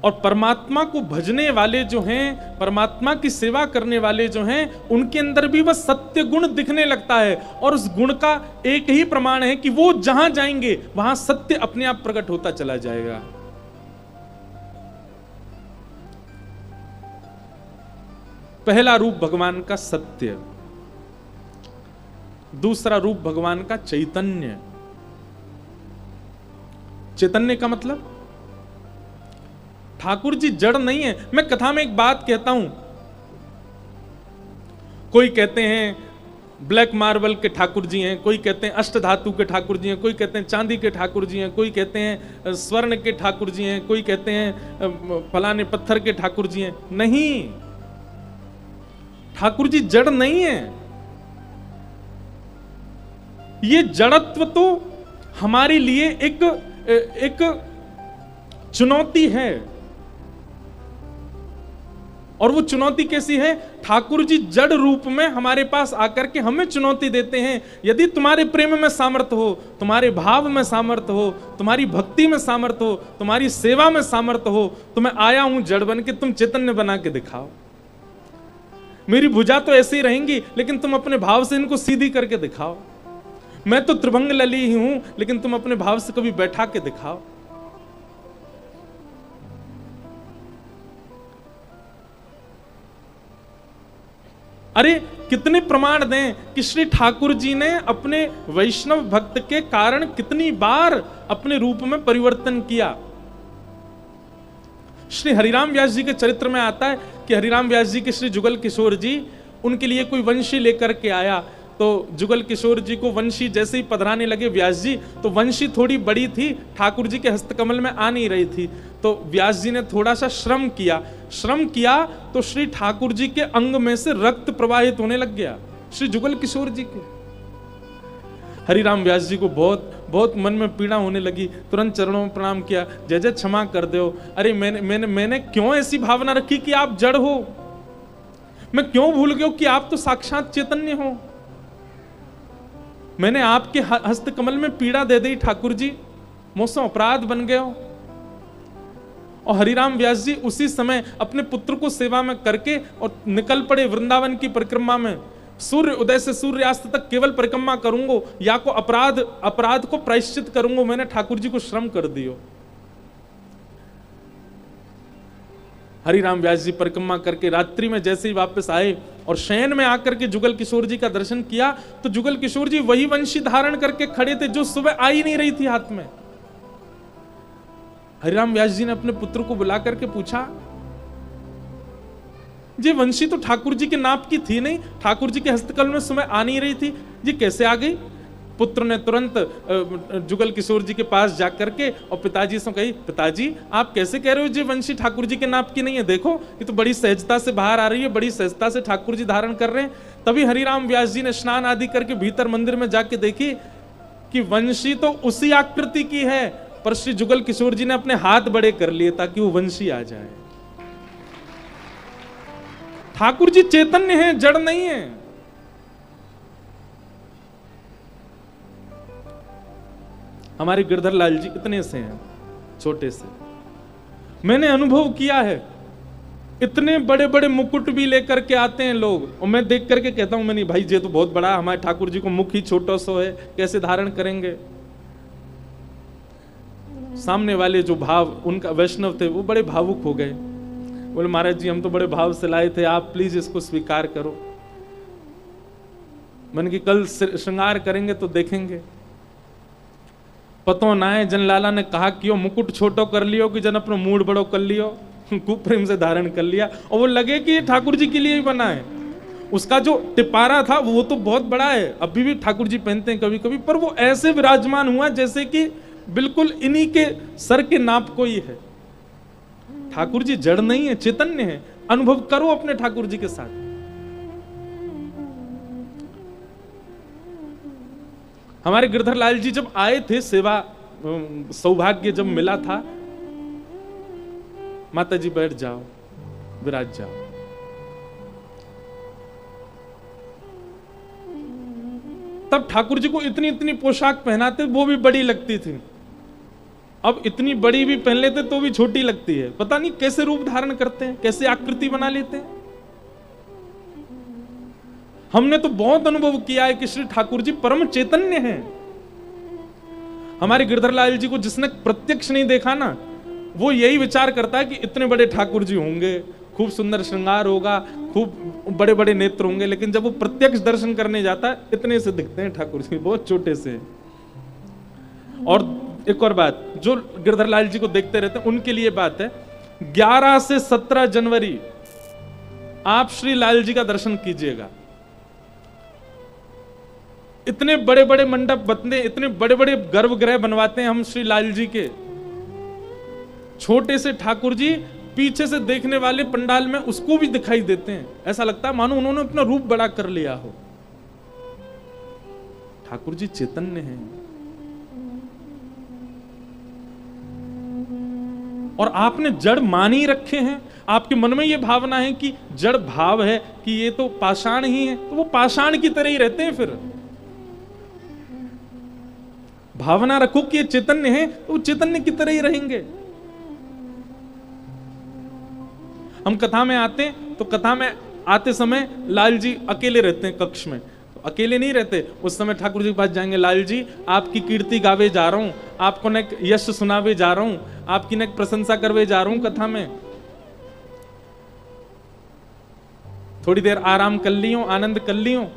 और परमात्मा को भजने वाले जो हैं, परमात्मा की सेवा करने वाले जो हैं, उनके अंदर भी वह सत्य गुण दिखने लगता है। और उस गुण का एक ही प्रमाण है कि वो जहां जाएंगे वहां सत्य अपने आप प्रकट होता चला जाएगा। पहला रूप भगवान का सत्य, दूसरा रूप भगवान का चैतन्य। चैतन्य का मतलब ठाकुर जी जड़ नहीं है। मैं कथा में एक बात कहता हूं, कोई कहते हैं ब्लैक मार्बल के ठाकुर जी हैं, कोई कहते हैं अष्ट धातु के ठाकुर जी हैं, कोई कहते हैं चांदी के ठाकुर जी हैं, कोई कहते हैं स्वर्ण के ठाकुर जी हैं, कोई कहते हैं फलाने पत्थर के ठाकुर जी हैं। नहीं, ठाकुर जी जड़ नहीं है। ये जड़त्व तो हमारे लिए एक चुनौती है। और वो चुनौती कैसी है? ठाकुर जी जड़ रूप में हमारे पास आकर के हमें चुनौती देते हैं, यदि तुम्हारे प्रेम में सामर्थ्य हो, तुम्हारे भाव में सामर्थ्य हो, तुम्हारी भक्ति में सामर्थ्य हो, तुम्हारी सेवा में सामर्थ्य हो, तो मैं आया हूं जड़ बन के, तुम चैतन्य बना के दिखाओ। मेरी भुजा तो ऐसी ही रहेंगी, लेकिन तुम अपने भाव से इनको सीधी करके दिखाओ। मैं तो त्रिभंग लली ही हूं, लेकिन तुम अपने भाव से कभी बैठा के दिखाओ। अरे कितने प्रमाण दें कि श्री ठाकुर जी ने अपने वैष्णव भक्त के कारण कितनी बार अपने रूप में परिवर्तन किया। श्री हरिराम व्यास जी के चरित्र में आता है कि हरिराम व्यास जी के श्री जुगल किशोर जी, उनके लिए कोई वंशी लेकर के आया, तो जुगल किशोर जी को वंशी जैसे ही पधराने लगे व्यास जी, तो वंशी थोड़ी बड़ी थी, ठाकुर जी के हस्तकमल में आ नहीं रही थी, तो व्यास जी ने थोड़ा सा श्रम किया तो श्री ठाकुर जी के अंग में से रक्त प्रवाहित होने लग गया, श्री जुगल किशोर जी के। हरिराम व्यास जी को बहुत बहुत मन में पीड़ा होने लगी, तुरंत चरणों में प्रणाम किया, जय जय क्षमा कर दो। अरे मैंने क्यों ऐसी भावना रखी कि आप जड़ हो? मैं क्यों भूल गया कि आप तो साक्षात चैतन्य हो? मैंने आपके हस्तकमल में पीड़ा दे दी ठाकुर जी, मुझसे अपराध बन गए हो। और हरिराम व्यास जी उसी समय अपने पुत्र को सेवा में करके और निकल पड़े वृंदावन की परिक्रमा में। सूर्य उदय से सूर्यास्त तक केवल परिक्रमा करूंगा, या को अपराध को प्रायश्चित करूंगा, मैंने ठाकुर जी को श्रम कर दियो। हरिराम व्यास जी परिक्रमा करके रात्रि में जैसे ही वापस आए और शयन में आकर के जुगल किशोर जी का दर्शन किया, तो जुगल किशोर जी वही वंशी धारण करके खड़े थे जो सुबह आ ही नहीं रही थी हाथ में। हरिराम व्यास जी ने अपने पुत्र को बुला करके पूछा, जी वंशी तो ठाकुर जी के नाप की थी नहीं, ठाकुर जी के हस्तकल में सुबह आ नहीं रही थी, जी कैसे आ गई? पुत्र ने तुरंत जुगल किशोर जी के पास जाकर के और पिताजी से कही, पिताजी आप कैसे कह रहे हो जी वंशी ठाकुर जी के नाप की नहीं है? देखो ये तो बड़ी सहजता से बाहर आ रही है, बड़ी सहजता से ठाकुर जी धारण कर रहे हैं। तभी हरिराम व्यास जी ने स्नान आदि करके भीतर मंदिर में जाके देखी कि वंशी तो उसी आकृति की है, पर श्री जुगल किशोर जी ने अपने हाथ बड़े कर लिए ताकि वो वंशी आ जाए। ठाकुर जी चैतन्य हैं, जड़ नहीं है। हमारे गिरधर लाल जी इतने से हैं, छोटे से। मैंने अनुभव किया है, इतने बड़े बड़े मुकुट भी लेकर के आते हैं लोग, और मैं देख करके कहता हूं, मैं नहीं भाई ये तो बहुत बड़ा, हमारे ठाकुर जी को मुख ही छोटा सा है, कैसे धारण करेंगे? सामने वाले जो भाव उनका वैष्णव थे वो बड़े भावुक हो गए, बोले महाराज जी हम तो बड़े भाव से लाए थे, आप प्लीज इसको स्वीकार करो। मैंने कि कल श्रृंगार करेंगे तो देखेंगे। पतो ना है जन लाला ने कहा कि मुकुट छोटो कर लियो कि जन अपना मूड बड़ो कर लियो, खूब प्रेम से धारण कर लिया, और वो लगे कि ये ठाकुर जी के लिए ही बना है। उसका जो टिपारा था वो तो बहुत बड़ा है, अभी भी ठाकुर जी पहनते हैं कभी कभी, पर वो ऐसे विराजमान हुआ जैसे कि बिल्कुल इन्हीं के सर के नाप को ही है। ठाकुर जी जड़ नहीं है, चैतन्य है। अनुभव करो अपने ठाकुर जी के साथ। हमारे गिरधर लाल जी जब आए थे, सेवा सौभाग्य जब मिला था, माता जी बैठ जाओ, विराज जाओ। तब ठाकुर जी को इतनी इतनी पोशाक पहनाते, वो भी बड़ी लगती थी। अब इतनी बड़ी भी पहन लेते तो भी छोटी लगती है। पता नहीं कैसे रूप धारण करते हैं, कैसे आकृति बना लेते हैं। हमने तो बहुत अनुभव किया है कि श्री ठाकुर जी परम चैतन्य हैं। हमारे गिरधर लाल जी को जिसने प्रत्यक्ष नहीं देखा ना, वो यही विचार करता है कि इतने बड़े ठाकुर जी होंगे, खूब सुंदर श्रृंगार होगा, खूब बड़े बड़े नेत्र होंगे, लेकिन जब वो प्रत्यक्ष दर्शन करने जाता है इतने से दिखते हैं ठाकुर जी, बहुत छोटे से। और एक और बात, जो गिरधर लाल जी को देखते रहते हैं उनके लिए बात है, 11 से 17 जनवरी आप श्री लाल जी का दर्शन कीजिएगा। इतने बड़े बड़े मंडप बनते, इतने बड़े बड़े गर्भगृह बनवाते हैं हम श्री लाल जी के। छोटे से ठाकुर जी पीछे से देखने वाले पंडाल में उसको भी दिखाई देते हैं, ऐसा लगता है मानो उन्होंने अपना रूप बड़ा कर लिया हो। ठाकुर जी चैतन्य हैं। और आपने जड़ मान ही रखे हैं। आपके मन में ये भावना है कि जड़ भाव है, कि ये तो पाषाण ही है, तो वो पाषाण की तरह ही रहते हैं। फिर भावना रखो कि ये चैतन्य है, तो वो चैतन्य की तरह ही रहेंगे। हम कथा में आते हैं तो कथा में आते समय लाल जी अकेले रहते हैं कक्ष में। तो अकेले नहीं रहते, उस समय ठाकुर जी के पास जाएंगे, लाल जी आपकी कीर्ति गावे जा रहा हूं, आपको न यश सुनावे जा रहा हूं, आपकी न प्रशंसा करवे जा रहा हूं कथा में, थोड़ी देर आराम कर लियो, आनंद कर लियो।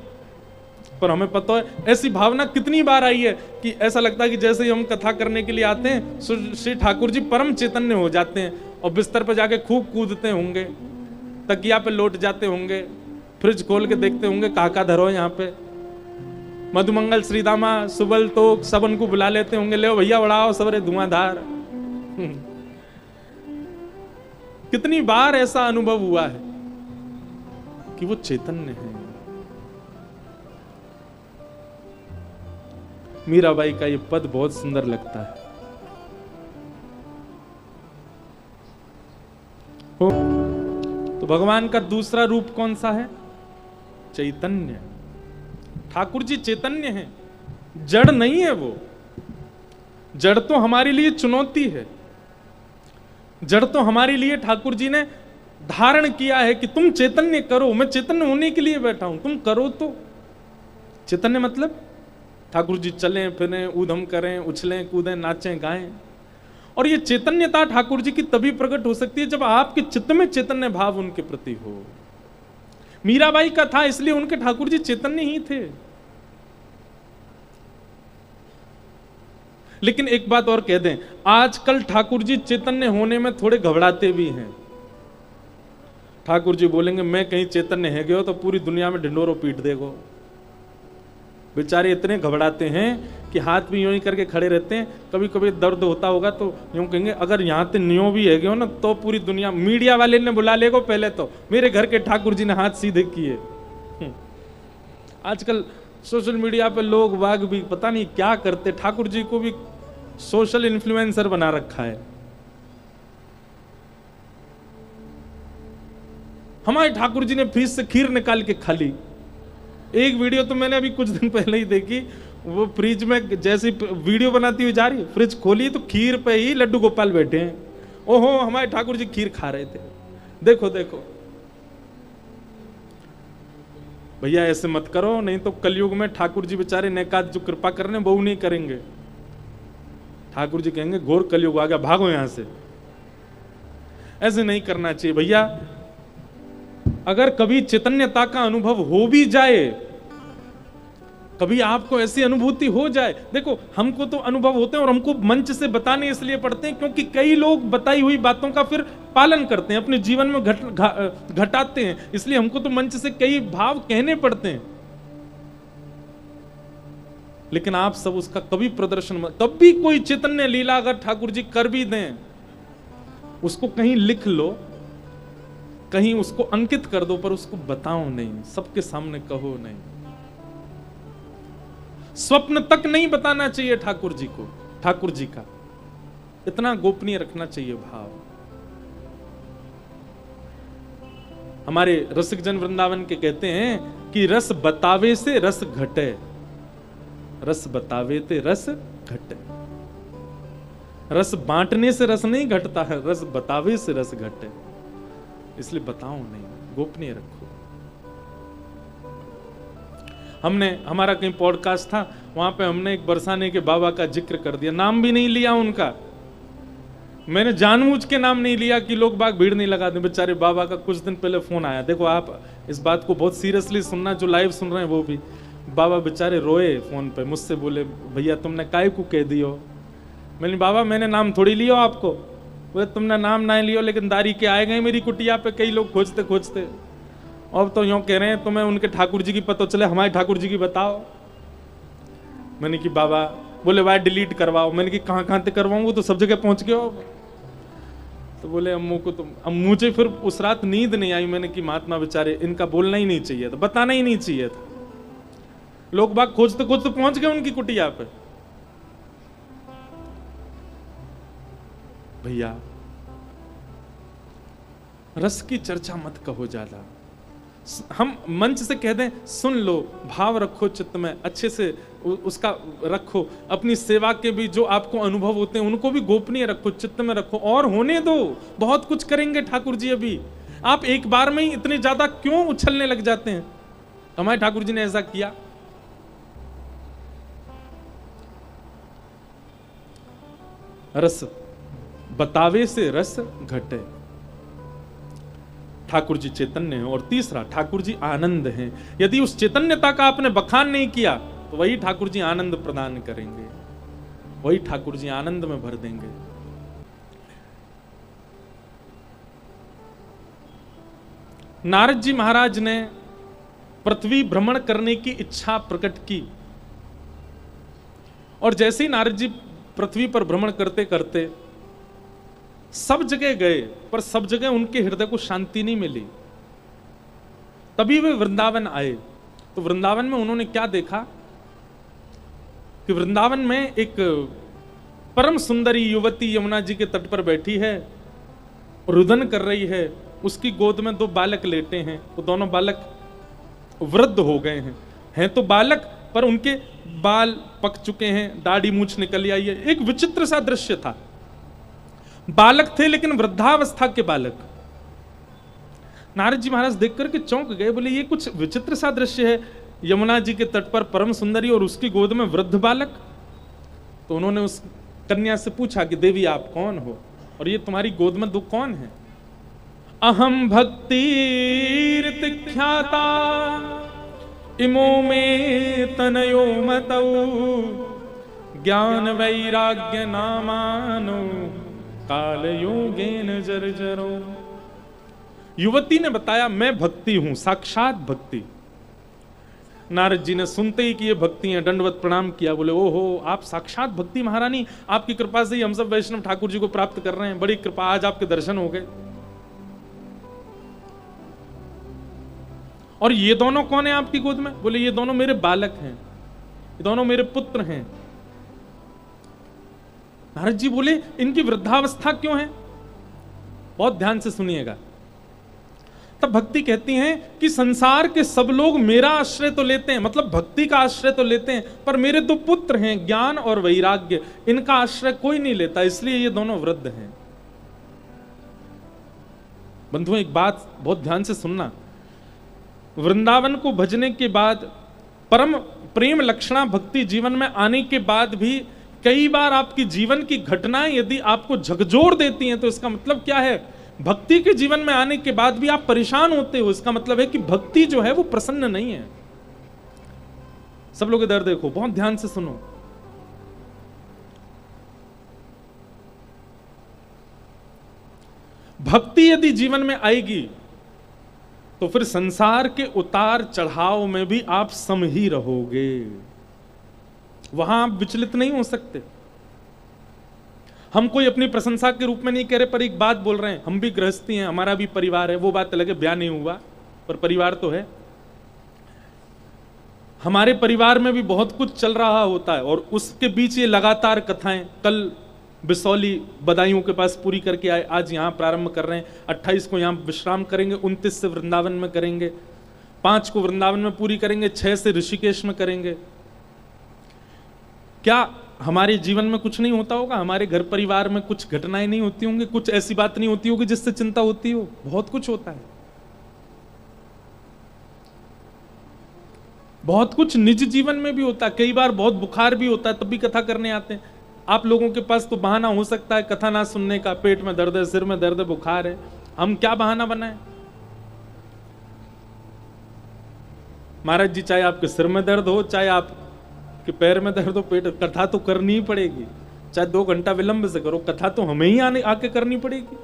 पर हमें पता है ऐसी भावना कितनी बार आई है कि ऐसा लगता है कि जैसे ही हम कथा करने के लिए आते हैं श्री ठाकुर जी परम चैतन्य हो जाते हैं और बिस्तर पर जाके खूब कूदते होंगे, तकिया पे लौट जाते होंगे, फ्रिज खोल के देखते होंगे काका धरो यहाँ पे, मधुमंगल श्रीदामा सुबल तोक सब उनको बुला लेते होंगे, ले भैया बढ़ाओ सबरे धुआंधार। कितनी बार ऐसा अनुभव हुआ है कि वो चैतन्य है। मीराबाई का ये पद बहुत सुंदर लगता है। तो भगवान का दूसरा रूप कौन सा है? चैतन्य। ठाकुर जी चैतन्य है, जड़ नहीं है वो। जड़ तो हमारे लिए चुनौती है, जड़ तो हमारे लिए ठाकुर जी ने धारण किया है कि तुम चैतन्य करो, मैं चैतन्य होने के लिए बैठा हूं, तुम करो। तो चैतन्य मतलब ठाकुर जी चलें फिरें, ऊधम करें, उछलें कूदें, नाचें गाएं। और ये चैतन्यता ठाकुर जी की तभी प्रकट हो सकती है जब आपके चित्त में चैतन्य भाव उनके प्रति हो। मीराबाई का था इसलिए उनके ठाकुर जी चैतन्य ही थे। लेकिन एक बात और कह दें, आजकल ठाकुर जी चैतन्य होने में थोड़े घबराते भी हैं। ठाकुर जी बोलेंगे मैं कहीं चैतन्य है गयो तो पूरी दुनिया में ढिंडोरो पीट देगो। बेचारे इतने घबराते हैं कि हाथ भी यूं ही करके खड़े रहते हैं। कभी कभी दर्द होता होगा तो यूं कहेंगे अगर यहाँ पे न्यो भी है गयो ना तो पूरी दुनिया, मीडिया वाले ने बुला लेगो। पहले तो मेरे घर के ठाकुर जी ने हाथ सीधे किए। आजकल सोशल मीडिया पे लोग वाग भी पता नहीं क्या करते, ठाकुर जी को भी सोशल इन्फ्लुएंसर बना रखा है। हमारे ठाकुर जी ने फ्रिज से खीर निकाल के खा ली। एक वीडियो तो मैंने अभी कुछ दिन पहले ही देखी, वो फ्रिज में जैसे वीडियो बनाती हुई जा रही है, फ्रिज खोली तो खीर पे ही लड्डू गोपाल बैठे हैं। ओहो हमारे ठाकुर जी खीर खा रहे थे। देखो देखो भैया ऐसे मत करो, नहीं तो कलयुग में ठाकुर जी बेचारे नेकात जो कृपा करने वो नहीं करेंगे। ठाकुर जी कहेंगे घोर कलयुग आ गया, भागो यहां से। ऐसे नहीं करना चाहिए भैया। अगर कभी चैतन्यता का अनुभव हो भी जाए, कभी आपको ऐसी अनुभूति हो जाए, देखो हमको तो अनुभव होते हैं और हमको मंच से बताने इसलिए पड़ते हैं क्योंकि कई लोग बताई हुई बातों का फिर पालन करते हैं, अपने जीवन में घटाते हैं, इसलिए हमको तो मंच से कई भाव कहने पड़ते हैं। लेकिन आप सब उसका कभी प्रदर्शन मत, कभी कोई चैतन्य लीला अगर ठाकुर जी कर भी दें, उसको कहीं लिख लो, कहीं उसको अंकित कर दो, पर उसको बताओ नहीं, सबके सामने कहो नहीं। स्वप्न तक नहीं बताना चाहिए ठाकुर जी को, ठाकुर जी का इतना गोपनीय रखना चाहिए भाव। हमारे रसिक जन वृंदावन के कहते हैं कि रस बतावे से रस घटे, रस बतावे ते रस घटे। रस बांटने से रस नहीं घटता है, रस बतावे से रस घटे। इसलिए बताओ नहीं, गोपनीय रखो। हमने हमारा कहीं पॉडकास्ट था, वहां पे हमने एक बरसाने के बाबा का जिक्र कर दिया, नाम भी नहीं लिया उनका। मैंने जानबूझ के नाम नहीं लिया कि लोग बाग भीड़ नहीं लगा दें। बेचारे बाबा का कुछ दिन पहले फोन आया, देखो आप इस बात को बहुत सीरियसली सुनना, जो लाइव सुन रहे हैं वो भी। बाबा बेचारे रोए फोन पे, मुझसे बोले भैया तुमने काय को कह दियो। मैंने बाबा मैंने नाम थोड़ी लियो आपको। बोले तुमने नाम ना लियो, लेकिन दारी के आए गए मेरी कुटिया पे कई लोग खोजते खोजते। अब तो यूं कह रहे हैं तुम्हें उनके ठाकुर जी की पता चले, हमारे ठाकुर जी की बताओ। मैंने कि बाबा, बोले भाई डिलीट करवाओ। मैंने कि कहाँ कहाँ से करवाऊँ, वो तो सब जगह पहुंच गए हो। तो बोले अम्मू को तो, अब मुझे फिर उस रात नींद नहीं आई। मैंने कि महात्मा बेचारे, इनका बोलना ही नहीं चाहिए था, बताना ही नहीं चाहिए था। लोग बाग खोजते खोजते पहुंच गए उनकी कुटिया पे। भैया रस की चर्चा मत कहो ज्यादा। हम मंच से कह दें सुन लो, भाव रखो चित्त में, अच्छे से उसका रखो, अपनी सेवा के भी जो आपको अनुभव होते हैं उनको भी गोपनीय रखो, चित्त में रखो और होने दो। बहुत कुछ करेंगे ठाकुर जी अभी। आप एक बार में ही इतने ज्यादा क्यों उछलने लग जाते हैं? हमारे ठाकुर जी ने ऐसा किया। रस बतावे से रस घटे। ठाकुर जी चैतन्य हैं। और तीसरा, ठाकुर जी आनंद हैं। यदि उस चैतन्यता का आपने बखान नहीं किया तो वही ठाकुर जी आनंद प्रदान करेंगे, वही ठाकुर जी आनंद में भर देंगे। नारद जी महाराज ने पृथ्वी भ्रमण करने की इच्छा प्रकट की, और जैसे ही नारद जी पृथ्वी पर भ्रमण करते करते सब जगह गए, पर सब जगह उनके हृदय को शांति नहीं मिली। तभी वे वृंदावन आए। तो वृंदावन में उन्होंने क्या देखा कि वृंदावन में एक परम सुंदरी युवती यमुना जी के तट पर बैठी है, रुदन कर रही है। उसकी गोद में दो बालक लेटे हैं। वो दोनों बालक वृद्ध हो गए हैं तो बालक, पर उनके बाल पक चुके हैं, दाढ़ी मूछ निकल आई है। एक विचित्र सा दृश्य था। बालक थे लेकिन वृद्धावस्था के बालक। नारद जी महाराज देख करके चौंक गए, बोले ये कुछ विचित्र सा दृश्य है, यमुना जी के तट पर परम सुंदरी और उसकी गोद में वृद्ध बालक। तो उन्होंने उस कन्या से पूछा कि देवी आप कौन हो और ये तुम्हारी गोद में दो कौन है? अहम भक्तिर्तिख्याता इमो में तनयो मतौ ज्ञान वैराग्य नामानो काल योगेन जर्जरो। युवती ने बताया मैं भक्ति हूं, साक्षात भक्ति। नारद जी ने सुनते ही कि ये भक्ति है दंडवत प्रणाम किया। बोले ओहो आप साक्षात भक्ति महारानी, आपकी कृपा से ही हम सब वैष्णव ठाकुर जी को प्राप्त कर रहे हैं, बड़ी कृपा, आज आपके दर्शन हो गए। और ये दोनों कौन है आपकी गोद में? बोले ये दोनों मेरे बालक हैं, ये दोनों मेरे पुत्र हैं। नारद जी बोले इनकी वृद्धावस्था क्यों है? बहुत ध्यान से सुनिएगा। तब भक्ति कहती हैं कि संसार के सब लोग मेरा आश्रय तो लेते हैं, मतलब भक्ति का आश्रय तो लेते हैं, पर मेरे दो पुत्र हैं ज्ञान और वैराग्य, इनका आश्रय कोई नहीं लेता, इसलिए ये दोनों वृद्ध हैं। बंधुओं एक बात बहुत ध्यान से सुनना, वृंदावन को भजने के बाद, परम प्रेम लक्षणा भक्ति जीवन में आने के बाद भी कई बार आपकी जीवन की घटनाएं यदि आपको झकझोर देती हैं तो इसका मतलब क्या है? भक्ति के जीवन में आने के बाद भी आप परेशान होते हो, इसका मतलब है कि भक्ति जो है वो प्रसन्न नहीं है। सब लोग इधर देखो, बहुत ध्यान से सुनो। भक्ति यदि जीवन में आएगी तो फिर संसार के उतार चढ़ाव में भी आप सम ही रहोगे, वहां आप विचलित नहीं हो सकते। हम कोई अपनी प्रशंसा के रूप में नहीं कह रहे, पर एक बात बोल रहे हैं, हम भी गृहस्थी हैं, हमारा भी परिवार है, वो बात अलग है, ब्याह नहीं हुआ पर परिवार तो है। हमारे परिवार में भी बहुत कुछ चल रहा होता है और उसके बीच ये लगातार कथाएं, कल बिसौली बदायूं के पास पूरी करके आए, आज यहां प्रारंभ कर रहे हैं, 28 को यहां विश्राम करेंगे, 29 से वृंदावन में करेंगे, 5 को वृंदावन में पूरी करेंगे, 6 से ऋषिकेश में करेंगे। क्या हमारे जीवन में कुछ नहीं होता होगा? हमारे घर परिवार में कुछ घटनाएं नहीं होती होंगी? कुछ ऐसी बात नहीं होती होगी जिससे चिंता होती हो? बहुत कुछ होता है, बहुत कुछ निज जीवन में भी होता है। कई बार बहुत बुखार भी होता है तब भी कथा करने आते हैं। आप लोगों के पास तो बहाना हो सकता है कथा ना सुनने का, पेट में दर्द है, सिर में दर्द है, बुखार है, हम क्या बहाना बनाएं? महाराज जी चाहे आपके सिर में दर्द हो, चाहे आपके पैर में दर्द हो, पेट, कथा तो करनी ही पड़ेगी, चाहे 2 घंटा विलंब से करो, कथा तो हमें ही आके करनी पड़ेगी।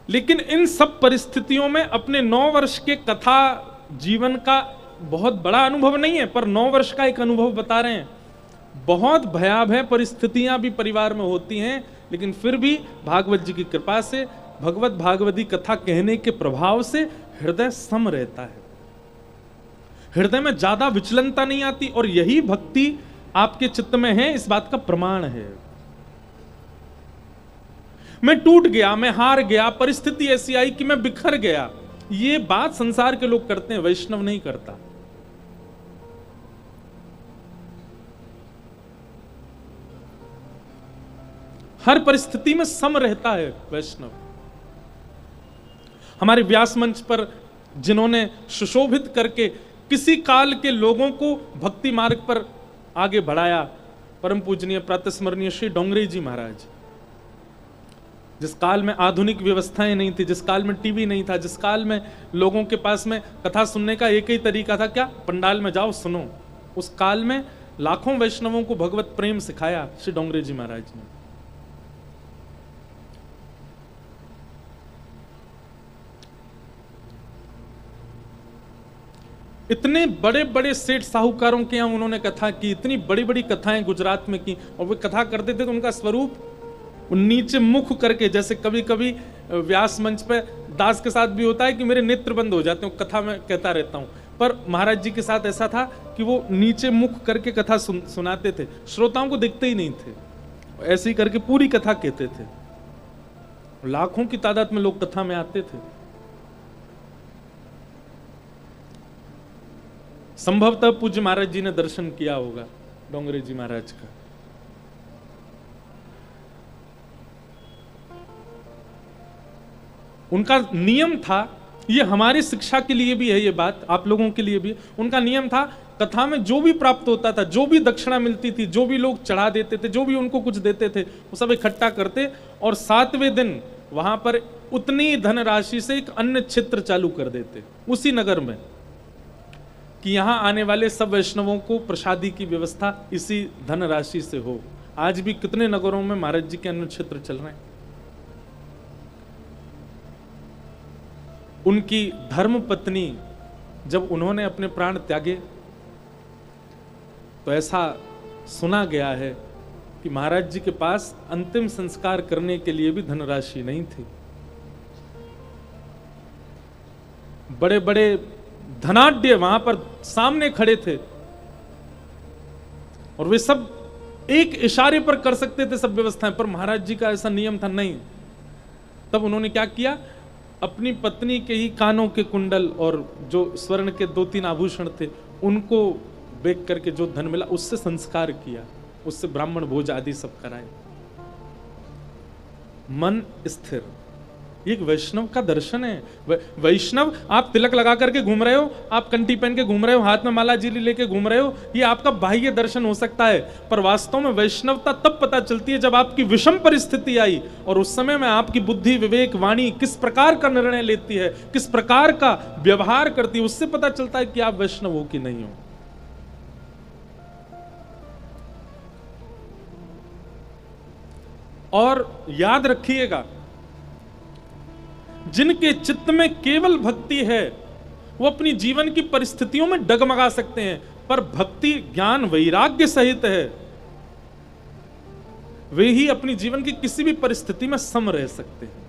लेकिन इन सब परिस्थितियों में अपने 9 वर्ष के कथा जीवन का बहुत बड़ा अनुभव नहीं है, पर 9 वर्ष का एक अनुभव बता रहे हैं। बहुत भयावह परिस्थितियां भी परिवार में होती हैं, लेकिन फिर भी भागवत जी की कृपा से, भगवत भागवती कथा कहने के प्रभाव से हृदय सम रहता है, हृदय में ज्यादा विचलनता नहीं आती, और यही भक्ति आपके चित्त में है, इस बात का प्रमाण है। मैं टूट गया, मैं हार गया, परिस्थिति ऐसी आई कि मैं बिखर गया। ये बात संसार के लोग करते हैं, वैष्णव नहीं करता। हर परिस्थिति में सम रहता है वैष्णव। हमारे व्यास मंच पर जिन्होंने सुशोभित करके किसी काल के लोगों को भक्ति मार्ग पर आगे बढ़ाया, परम पूजनीय प्रातस्मरणीय श्री डोंगरे जी महाराज। जिस काल में आधुनिक व्यवस्थाएं नहीं थी, जिस काल में टीवी नहीं था, जिस काल में लोगों के पास में कथा सुनने का एक ही तरीका था, क्या, पंडाल में जाओ सुनो, उस काल में लाखों वैष्णवों को भगवत प्रेम सिखाया श्री डोंगरे जी महाराज ने। इतने बड़े बड़े सेठ साहूकारों के यहां उन्होंने कथा की, इतनी बड़ी बड़ी कथाएं गुजरात में की, और वे कथा करते थे तो उनका स्वरूप नीचे मुख करके, जैसे कभी कभी व्यास मंच पे दास के साथ भी होता है कि मेरे नेत्र बंद हो जाते हैं, कथा में कहता रहता हूं, पर महाराज जी के साथ ऐसा था कि वो नीचे मुख करके कथा सुनाते थे, श्रोताओं को देखते ही नहीं थे, ऐसे ही करके पूरी कथा कहते थे। लाखों की तादाद में लोग कथा में आते थे। संभवतः पूज्य महाराज जी ने दर्शन किया होगा डोंगरे जी महाराज का। उनका नियम था, ये हमारी शिक्षा के लिए भी है, ये बात आप लोगों के लिए भी, उनका नियम था, कथा में जो भी प्राप्त होता था, जो भी दक्षिणा मिलती थी, जो भी लोग चढ़ा देते थे, जो भी उनको कुछ देते थे, वो सब इकट्ठा करते और 7वें दिन वहां पर उतनी धनराशि से एक अन्य क्षेत्र चालू कर देते उसी नगर में, कि यहां आने वाले सब वैष्णवों को प्रसादी की व्यवस्था इसी धनराशि से हो। आज भी कितने नगरों में महाराज जी के अन्य क्षेत्र चल रहे हैं। उनकी धर्म पत्नी जब उन्होंने अपने प्राण त्यागे तो ऐसा सुना गया है कि महाराज जी के पास अंतिम संस्कार करने के लिए भी धनराशि नहीं थी। बड़े बड़े धनाढ्य वहां पर सामने खड़े थे और वे सब एक इशारे पर कर सकते थे सब व्यवस्थाएं, पर महाराज जी का ऐसा नियम था नहीं। तब उन्होंने क्या किया, अपनी पत्नी के ही कानों के कुंडल और जो स्वर्ण के 2-3 आभूषण थे उनको बेच करके जो धन मिला उससे संस्कार किया, उससे ब्राह्मण भोज आदि सब कराए। मन स्थिर, ये एक वैष्णव का दर्शन है। वैष्णव, आप तिलक लगा करके घूम रहे हो, आप कंठी पहन के घूम रहे हो, हाथ में माला जीली लेके घूम रहे हो, ये आपका बाह्य दर्शन हो सकता है, पर वास्तव में वैष्णवता तब पता चलती है जब आपकी विषम परिस्थिति आई और उस समय में आपकी बुद्धि, विवेक, वाणी किस प्रकार का निर्णय लेती है, किस प्रकार का व्यवहार करती है, उससे पता चलता है कि आप वैष्णव हो कि नहीं हो। और याद रखिएगा, जिनके चित्त में केवल भक्ति है वो अपनी जीवन की परिस्थितियों में डगमगा सकते हैं, पर भक्ति ज्ञान वैराग्य सहित है वे ही अपनी जीवन की किसी भी परिस्थिति में सम रह सकते हैं।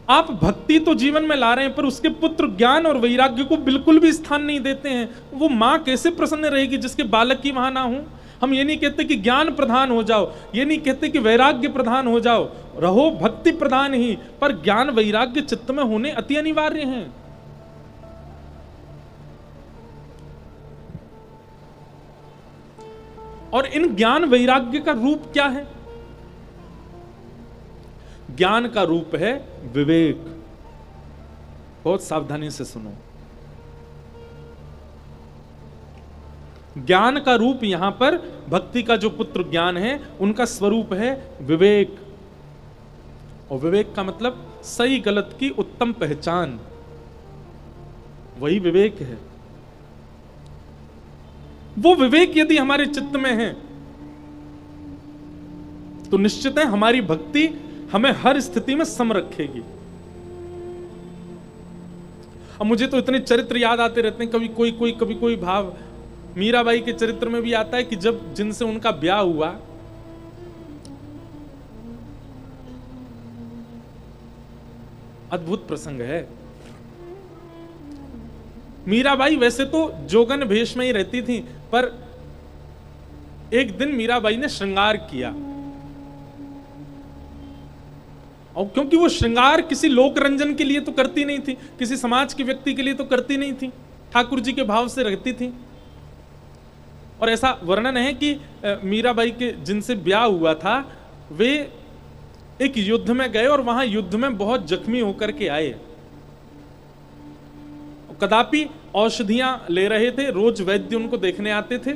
आप भक्ति तो जीवन में ला रहे हैं पर उसके पुत्र ज्ञान और वैराग्य को बिल्कुल भी स्थान नहीं देते हैं। वो मां कैसे प्रसन्न रहेगी जिसके बालक ही वहां ना हो। हम ये नहीं कहते कि ज्ञान प्रधान हो जाओ, ये नहीं कहते कि वैराग्य प्रधान हो जाओ, रहो भक्ति प्रधान ही, पर ज्ञान वैराग्य चित्त में होने अति अनिवार्य हैं। और इन ज्ञान वैराग्य का रूप क्या है? ज्ञान का रूप है विवेक। बहुत सावधानी से सुनो, ज्ञान का रूप यहां पर भक्ति का जो पुत्र ज्ञान है उनका स्वरूप है विवेक। और विवेक का मतलब सही गलत की उत्तम पहचान, वही विवेक है। वो विवेक यदि हमारे चित्त में है तो निश्चित है हमारी भक्ति हमें हर स्थिति में सम रखेगी। अब मुझे तो इतने चरित्र याद आते रहते हैं, कभी कोई भाव मीराबाई के चरित्र में भी आता है कि जब जिनसे उनका ब्याह हुआ, अद्भुत प्रसंग है। मीराबाई वैसे तो जोगन भेष में ही रहती थी, पर एक दिन मीराबाई ने श्रृंगार किया और क्योंकि वो श्रृंगार किसी लोक रंजन के लिए तो करती नहीं थी, किसी समाज के व्यक्ति के लिए तो करती नहीं थी, ठाकुर जी के भाव से रहती थी। और ऐसा वर्णन है कि मीराबाई के जिनसे ब्याह हुआ था वे एक युद्ध में गए और वहां युद्ध में बहुत जख्मी होकर के आए। कदापि औषधियां ले रहे थे, रोज वैद्य उनको देखने आते थे,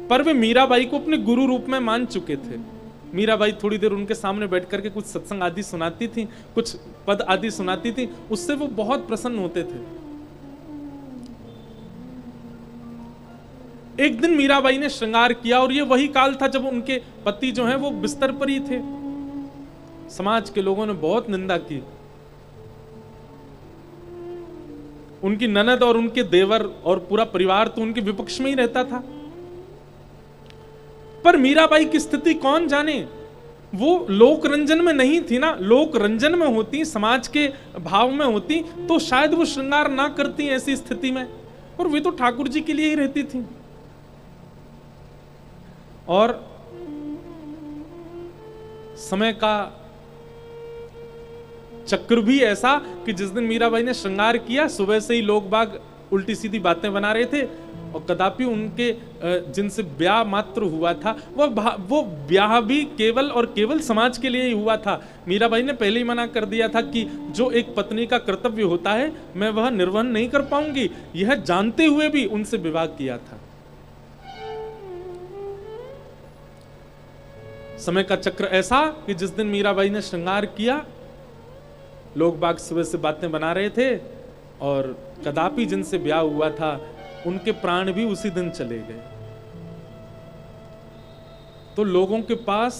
पर वे मीराबाई को अपने गुरु रूप में मान चुके थे। मीराबाई थोड़ी देर उनके सामने बैठ करके कुछ सत्संग आदि सुनाती थी, कुछ पद आदि सुनाती थी, उससे वो बहुत प्रसन्न होते थे। एक दिन मीराबाई ने श्रृंगार किया और ये वही काल था जब उनके पति जो हैं वो बिस्तर पर ही थे। समाज के लोगों ने बहुत निंदा की, उनकी ननद और उनके देवर और पूरा परिवार तो उनके विपक्ष में ही रहता था। पर मीराबाई की स्थिति कौन जाने, वो लोक रंजन में नहीं थी ना। लोक रंजन में होती, समाज के भाव में होती तो शायद वो श्रृंगार ना करती ऐसी स्थिति में, और वे तो ठाकुर जी के लिए ही रहती थी। और समय का चक्र भी ऐसा कि जिस दिन मीराबाई ने श्रृंगार किया, सुबह से ही लोग बाग उल्टी सीधी बातें बना रहे थे, और कदापि उनके जिनसे ब्याह मात्र हुआ था वो ब्याह भी केवल और केवल समाज के लिए ही हुआ था। मीराबाई ने पहले ही मना कर दिया था कि जो एक पत्नी का कर्तव्य होता है मैं वह निर्वहन नहीं कर पाऊंगी, यह जानते हुए भी उनसे विवाह किया था। समय का चक्र ऐसा कि जिस दिन मीराबाई ने श्रृंगार किया, लोग बाग सुबह से बातें बना रहे थे, और कदापि जिनसे ब्याह हुआ था उनके प्राण भी उसी दिन चले गए। तो लोगों के पास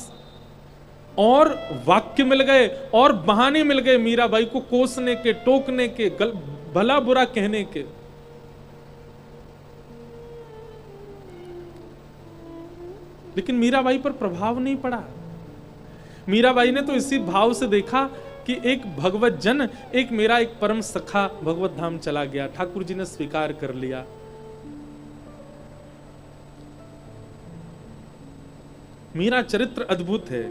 और वाक्य मिल गए और बहाने मिल गए मीराबाई को कोसने के, टोकने के, भला बुरा कहने के। लेकिन मीराबाई पर प्रभाव नहीं पड़ा। मीराबाई ने तो इसी भाव से देखा कि एक भगवत जन, एक मेरा एक परम सखा भगवत धाम चला गया, ठाकुर जी ने स्वीकार कर लिया। मीरा चरित्र अद्भुत है,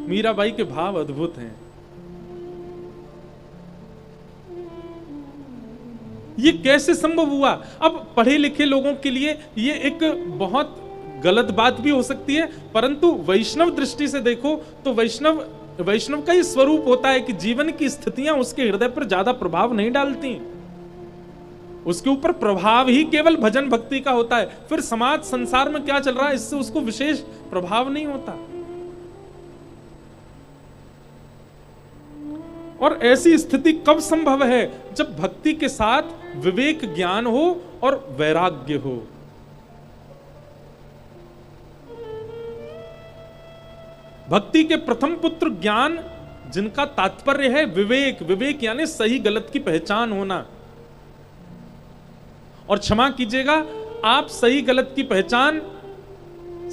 मीराबाई के भाव अद्भुत हैं। ये कैसे संभव हुआ? अब पढ़े लिखे लोगों के लिए ये एक बहुत गलत बात भी हो सकती है, परंतु वैष्णव दृष्टि से देखो तो वैष्णव का ही स्वरूप होता है कि जीवन की स्थितियां उसके हृदय पर ज्यादा प्रभाव नहीं डालती, उसके ऊपर प्रभाव ही केवल भजन भक्ति का होता है। फिर समाज संसार में क्या चल रहा है इससे उसको विशेष प्रभाव नहीं होता। और ऐसी स्थिति कब संभव है? जब भक्ति के साथ विवेक ज्ञान हो और वैराग्य हो। भक्ति के प्रथम पुत्र ज्ञान, जिनका तात्पर्य है विवेक, विवेक यानी सही गलत की पहचान होना। और क्षमा कीजिएगा, आप सही गलत की पहचान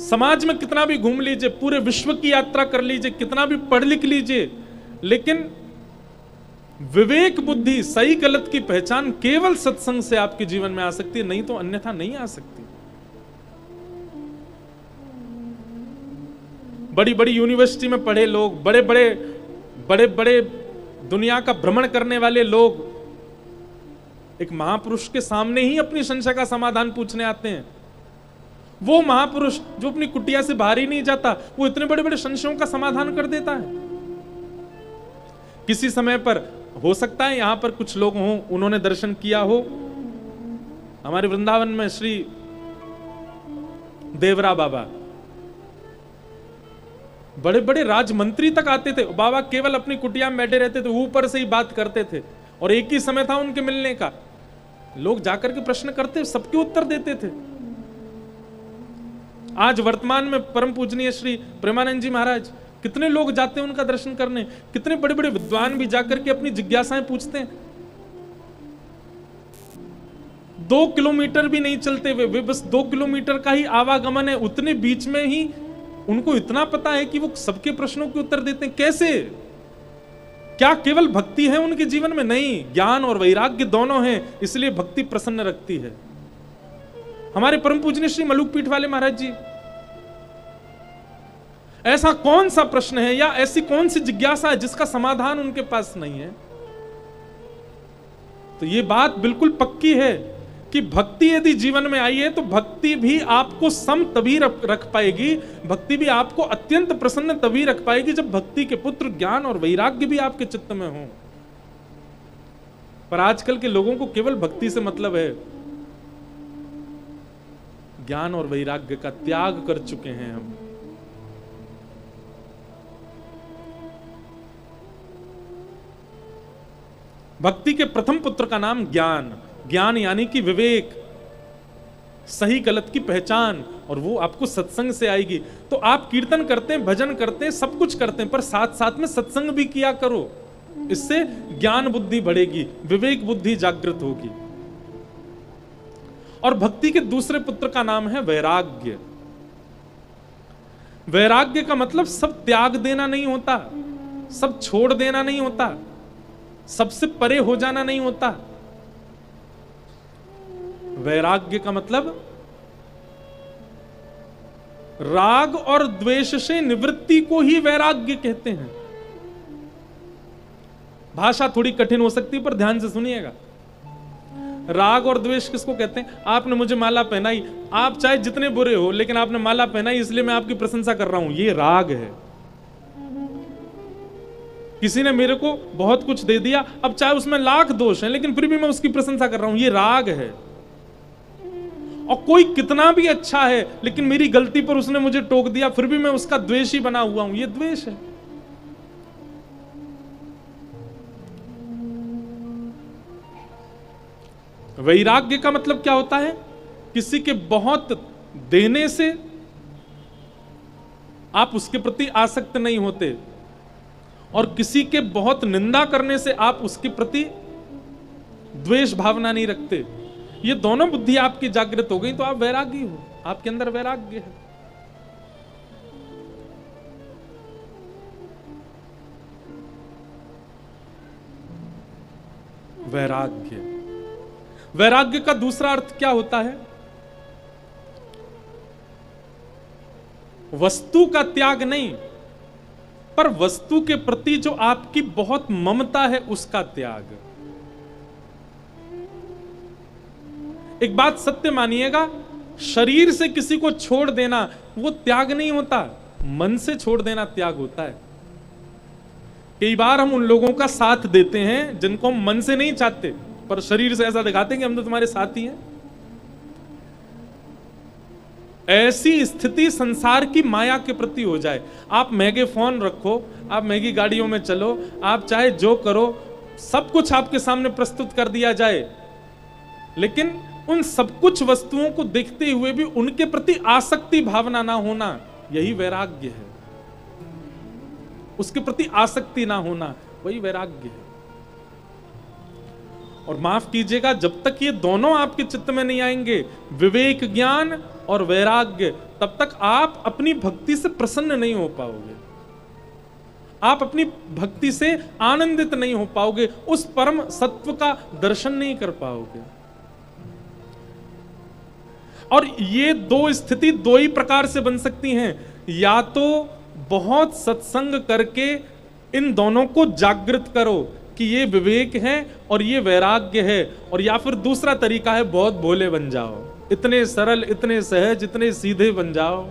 समाज में कितना भी घूम लीजिए, पूरे विश्व की यात्रा कर लीजिए, कितना भी पढ़ लिख लीजिए, लेकिन विवेक बुद्धि, सही गलत की पहचान केवल सत्संग से आपके जीवन में आ सकती है, नहीं तो अन्यथा नहीं आ सकती। बड़ी बड़ी यूनिवर्सिटी में पढ़े लोग, बड़े बड़े दुनिया का भ्रमण करने वाले लोग एक महापुरुष के सामने ही अपनी संशय का समाधान पूछने आते हैं। वो महापुरुष जो अपनी कुटिया से बाहर ही नहीं जाता, वो इतने बड़े बड़े संशयों का समाधान कर देता है। किसी समय पर हो सकता है यहां पर कुछ लोग हों, उन्होंने दर्शन किया हो, हमारे वृंदावन में श्री देवरा बाबा, बड़े बड़े राजमंत्री तक आते थे। बाबा केवल अपनी कुटिया में बैठे रहते थे, ऊपर से ही बात करते थे, और एक ही समय था उनके मिलने का। लोग जाकर के प्रश्न करते, सबके उत्तर देते थे। आज वर्तमान में परम पूजनीय श्री प्रेमानंद जी महाराज, कितने लोग जाते हैं उनका दर्शन करने, कितने बड़े बड़े विद्वान भी जाकर के अपनी जिज्ञासाएं पूछते हैं। 2 किलोमीटर भी नहीं चलते वे बस 2 किलोमीटर का ही आवागमन है, उतने बीच में ही उनको इतना पता है कि वो सबके प्रश्नों के उत्तर देते हैं। कैसे? क्या केवल भक्ति है उनके जीवन में? नहीं, ज्ञान और वैराग्य दोनों हैं, इसलिए भक्ति प्रसन्न रखती है। हमारे परम पूजनीय श्री मलुक पीठ वाले महाराज जी, ऐसा कौन सा प्रश्न है या ऐसी कौन सी जिज्ञासा है जिसका समाधान उनके पास नहीं है? तो ये बात बिल्कुल पक्की है कि भक्ति यदि जीवन में आई है तो भक्ति भी आपको सम तभी रख पाएगी, भक्ति भी आपको अत्यंत प्रसन्न तभी रख पाएगी जब भक्ति के पुत्र ज्ञान और वैराग्य भी आपके चित्त में हो। पर आजकल के लोगों को केवल भक्ति से मतलब है, ज्ञान और वैराग्य का त्याग कर चुके हैं हम। भक्ति के प्रथम पुत्र का नाम ज्ञान, ज्ञान यानी कि विवेक, सही गलत की पहचान, और वो आपको सत्संग से आएगी। तो आप कीर्तन करते हैं, भजन करते हैं, सब कुछ करते हैं, पर साथ साथ में सत्संग भी किया करो। इससे ज्ञान बुद्धि बढ़ेगी, विवेक बुद्धि जागृत होगी। और भक्ति के दूसरे पुत्र का नाम है वैराग्य। वैराग्य का मतलब सब त्याग देना नहीं होता, सब छोड़ देना नहीं होता, सबसे परे हो जाना नहीं होता। वैराग्य का मतलब राग और द्वेष से निवृत्ति को ही वैराग्य कहते हैं। भाषा थोड़ी कठिन हो सकती है पर ध्यान से सुनिएगा। राग और द्वेष किसको कहते हैं? आपने मुझे माला पहनाई, आप चाहे जितने बुरे हो लेकिन आपने माला पहनाई इसलिए मैं आपकी प्रशंसा कर रहा हूं, ये राग है। किसी ने मेरे को बहुत कुछ दे दिया, अब चाहे उसमें लाख दोष हैं लेकिन फिर भी मैं उसकी प्रशंसा कर रहा हूं, ये राग है। और कोई कितना भी अच्छा है लेकिन मेरी गलती पर उसने मुझे टोक दिया, फिर भी मैं उसका द्वेषी बना हुआ हूं, ये द्वेष है। वैराग्य का मतलब क्या होता है? किसी के बहुत देने से आप उसके प्रति आसक्त नहीं होते, और किसी के बहुत निंदा करने से आप उसके प्रति द्वेष भावना नहीं रखते। ये दोनों बुद्धि आपकी जागृत हो गई तो आप वैरागी हो, आपके अंदर वैराग्य है। वैराग्य, वैराग्य का दूसरा अर्थ क्या होता है? वस्तु का त्याग नहीं, पर वस्तु के प्रति जो आपकी बहुत ममता है उसका त्याग। एक बात सत्य मानिएगा, शरीर से किसी को छोड़ देना वो त्याग नहीं होता, मन से छोड़ देना त्याग होता है। कई बार हम उन लोगों का साथ देते हैं जिनको हम मन से नहीं चाहते, पर शरीर से ऐसा दिखाते हैं कि हम तो तुम्हारे साथी हैं। ऐसी स्थिति संसार की माया के प्रति हो जाए। आप महंगे फोन रखो, आप महंगी गाड़ियों में चलो, आप चाहे जो करो, सब कुछ आपके सामने प्रस्तुत कर दिया जाए, लेकिन उन सब कुछ वस्तुओं को देखते हुए भी उनके प्रति आसक्ति भावना ना होना, यही वैराग्य है। उसके प्रति आसक्ति ना होना, वही वैराग्य है। और माफ कीजिएगा, जब तक ये दोनों आपके चित्त में नहीं आएंगे, विवेक ज्ञान और वैराग्य, तब तक आप अपनी भक्ति से प्रसन्न नहीं हो पाओगे, आप अपनी भक्ति से आनंदित नहीं हो पाओगे, उस परम सत्व का दर्शन नहीं कर पाओगे। और ये दो स्थिति दो ही प्रकार से बन सकती हैं, या तो बहुत सत्संग करके इन दोनों को जागृत करो कि ये विवेक है और ये वैराग्य है, और या फिर दूसरा तरीका है बहुत भोले बन जाओ, इतने सरल, इतने सहज, इतने सीधे बन जाओ,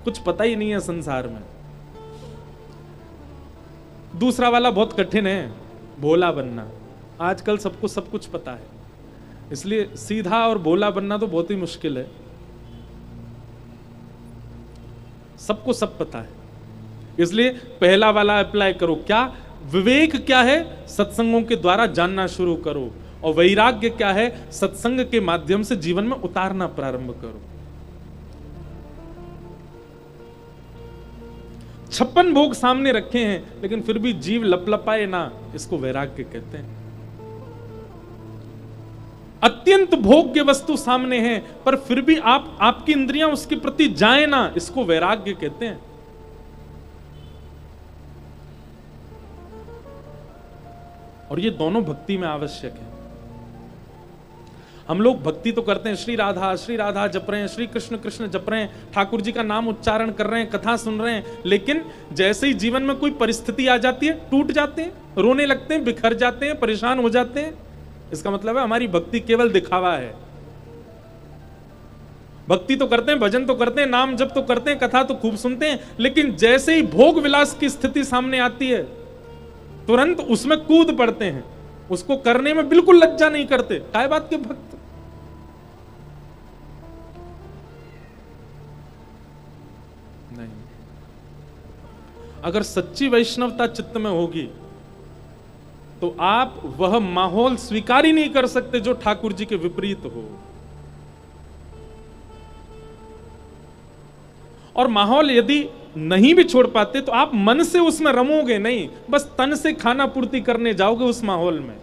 कुछ पता ही नहीं है संसार में। दूसरा वाला बहुत कठिन है, भोला बनना। आजकल सबको सब कुछ पता है, इसलिए सीधा और भोला बनना तो बहुत ही मुश्किल है। सबको सब पता है, इसलिए पहला वाला अप्लाई करो। क्या विवेक क्या है? सत्संगों के द्वारा जानना शुरू करो। और वैराग्य क्या है? सत्संग के माध्यम से जीवन में उतारना प्रारंभ करो। 56 भोग सामने रखे हैं लेकिन फिर भी जीव लपलपाए ना, इसको वैराग्य कहते हैं। अत्यंत भोग्य वस्तु सामने है पर फिर भी आपकी इंद्रियां उसके प्रति जाए ना, इसको वैराग्य कहते हैं। और ये दोनों भक्ति में आवश्यक है। हम लोग भक्ति तो करते हैं, श्री राधा जप रहे हैं, श्री कृष्ण कृष्ण जप रहे हैं, ठाकुर जी का नाम उच्चारण कर रहे हैं, कथा सुन रहे हैं, लेकिन जैसे ही जीवन में कोई परिस्थिति आ जाती है टूट जाते हैं, रोने लगते हैं, बिखर जाते हैं, परेशान हो जाते हैं। इसका मतलब है हमारी भक्ति केवल दिखावा है। भक्ति तो करते हैं, भजन तो करते हैं, नाम जप तो करते हैं, कथा तो खूब सुनते हैं, लेकिन जैसे ही भोग विलास की स्थिति सामने आती है तुरंत उसमें कूद पड़ते हैं, उसको करने में बिल्कुल लज्जा नहीं करते। काय बात के भक्त? नहीं। अगर सच्ची वैष्णवता चित्त में होगी तो आप वह माहौल स्वीकार ही नहीं कर सकते जो ठाकुर जी के विपरीत हो। और माहौल यदि नहीं भी छोड़ पाते तो आप मन से उसमें रमोगे नहीं, बस तन से खाना पूर्ति करने जाओगे उस माहौल में।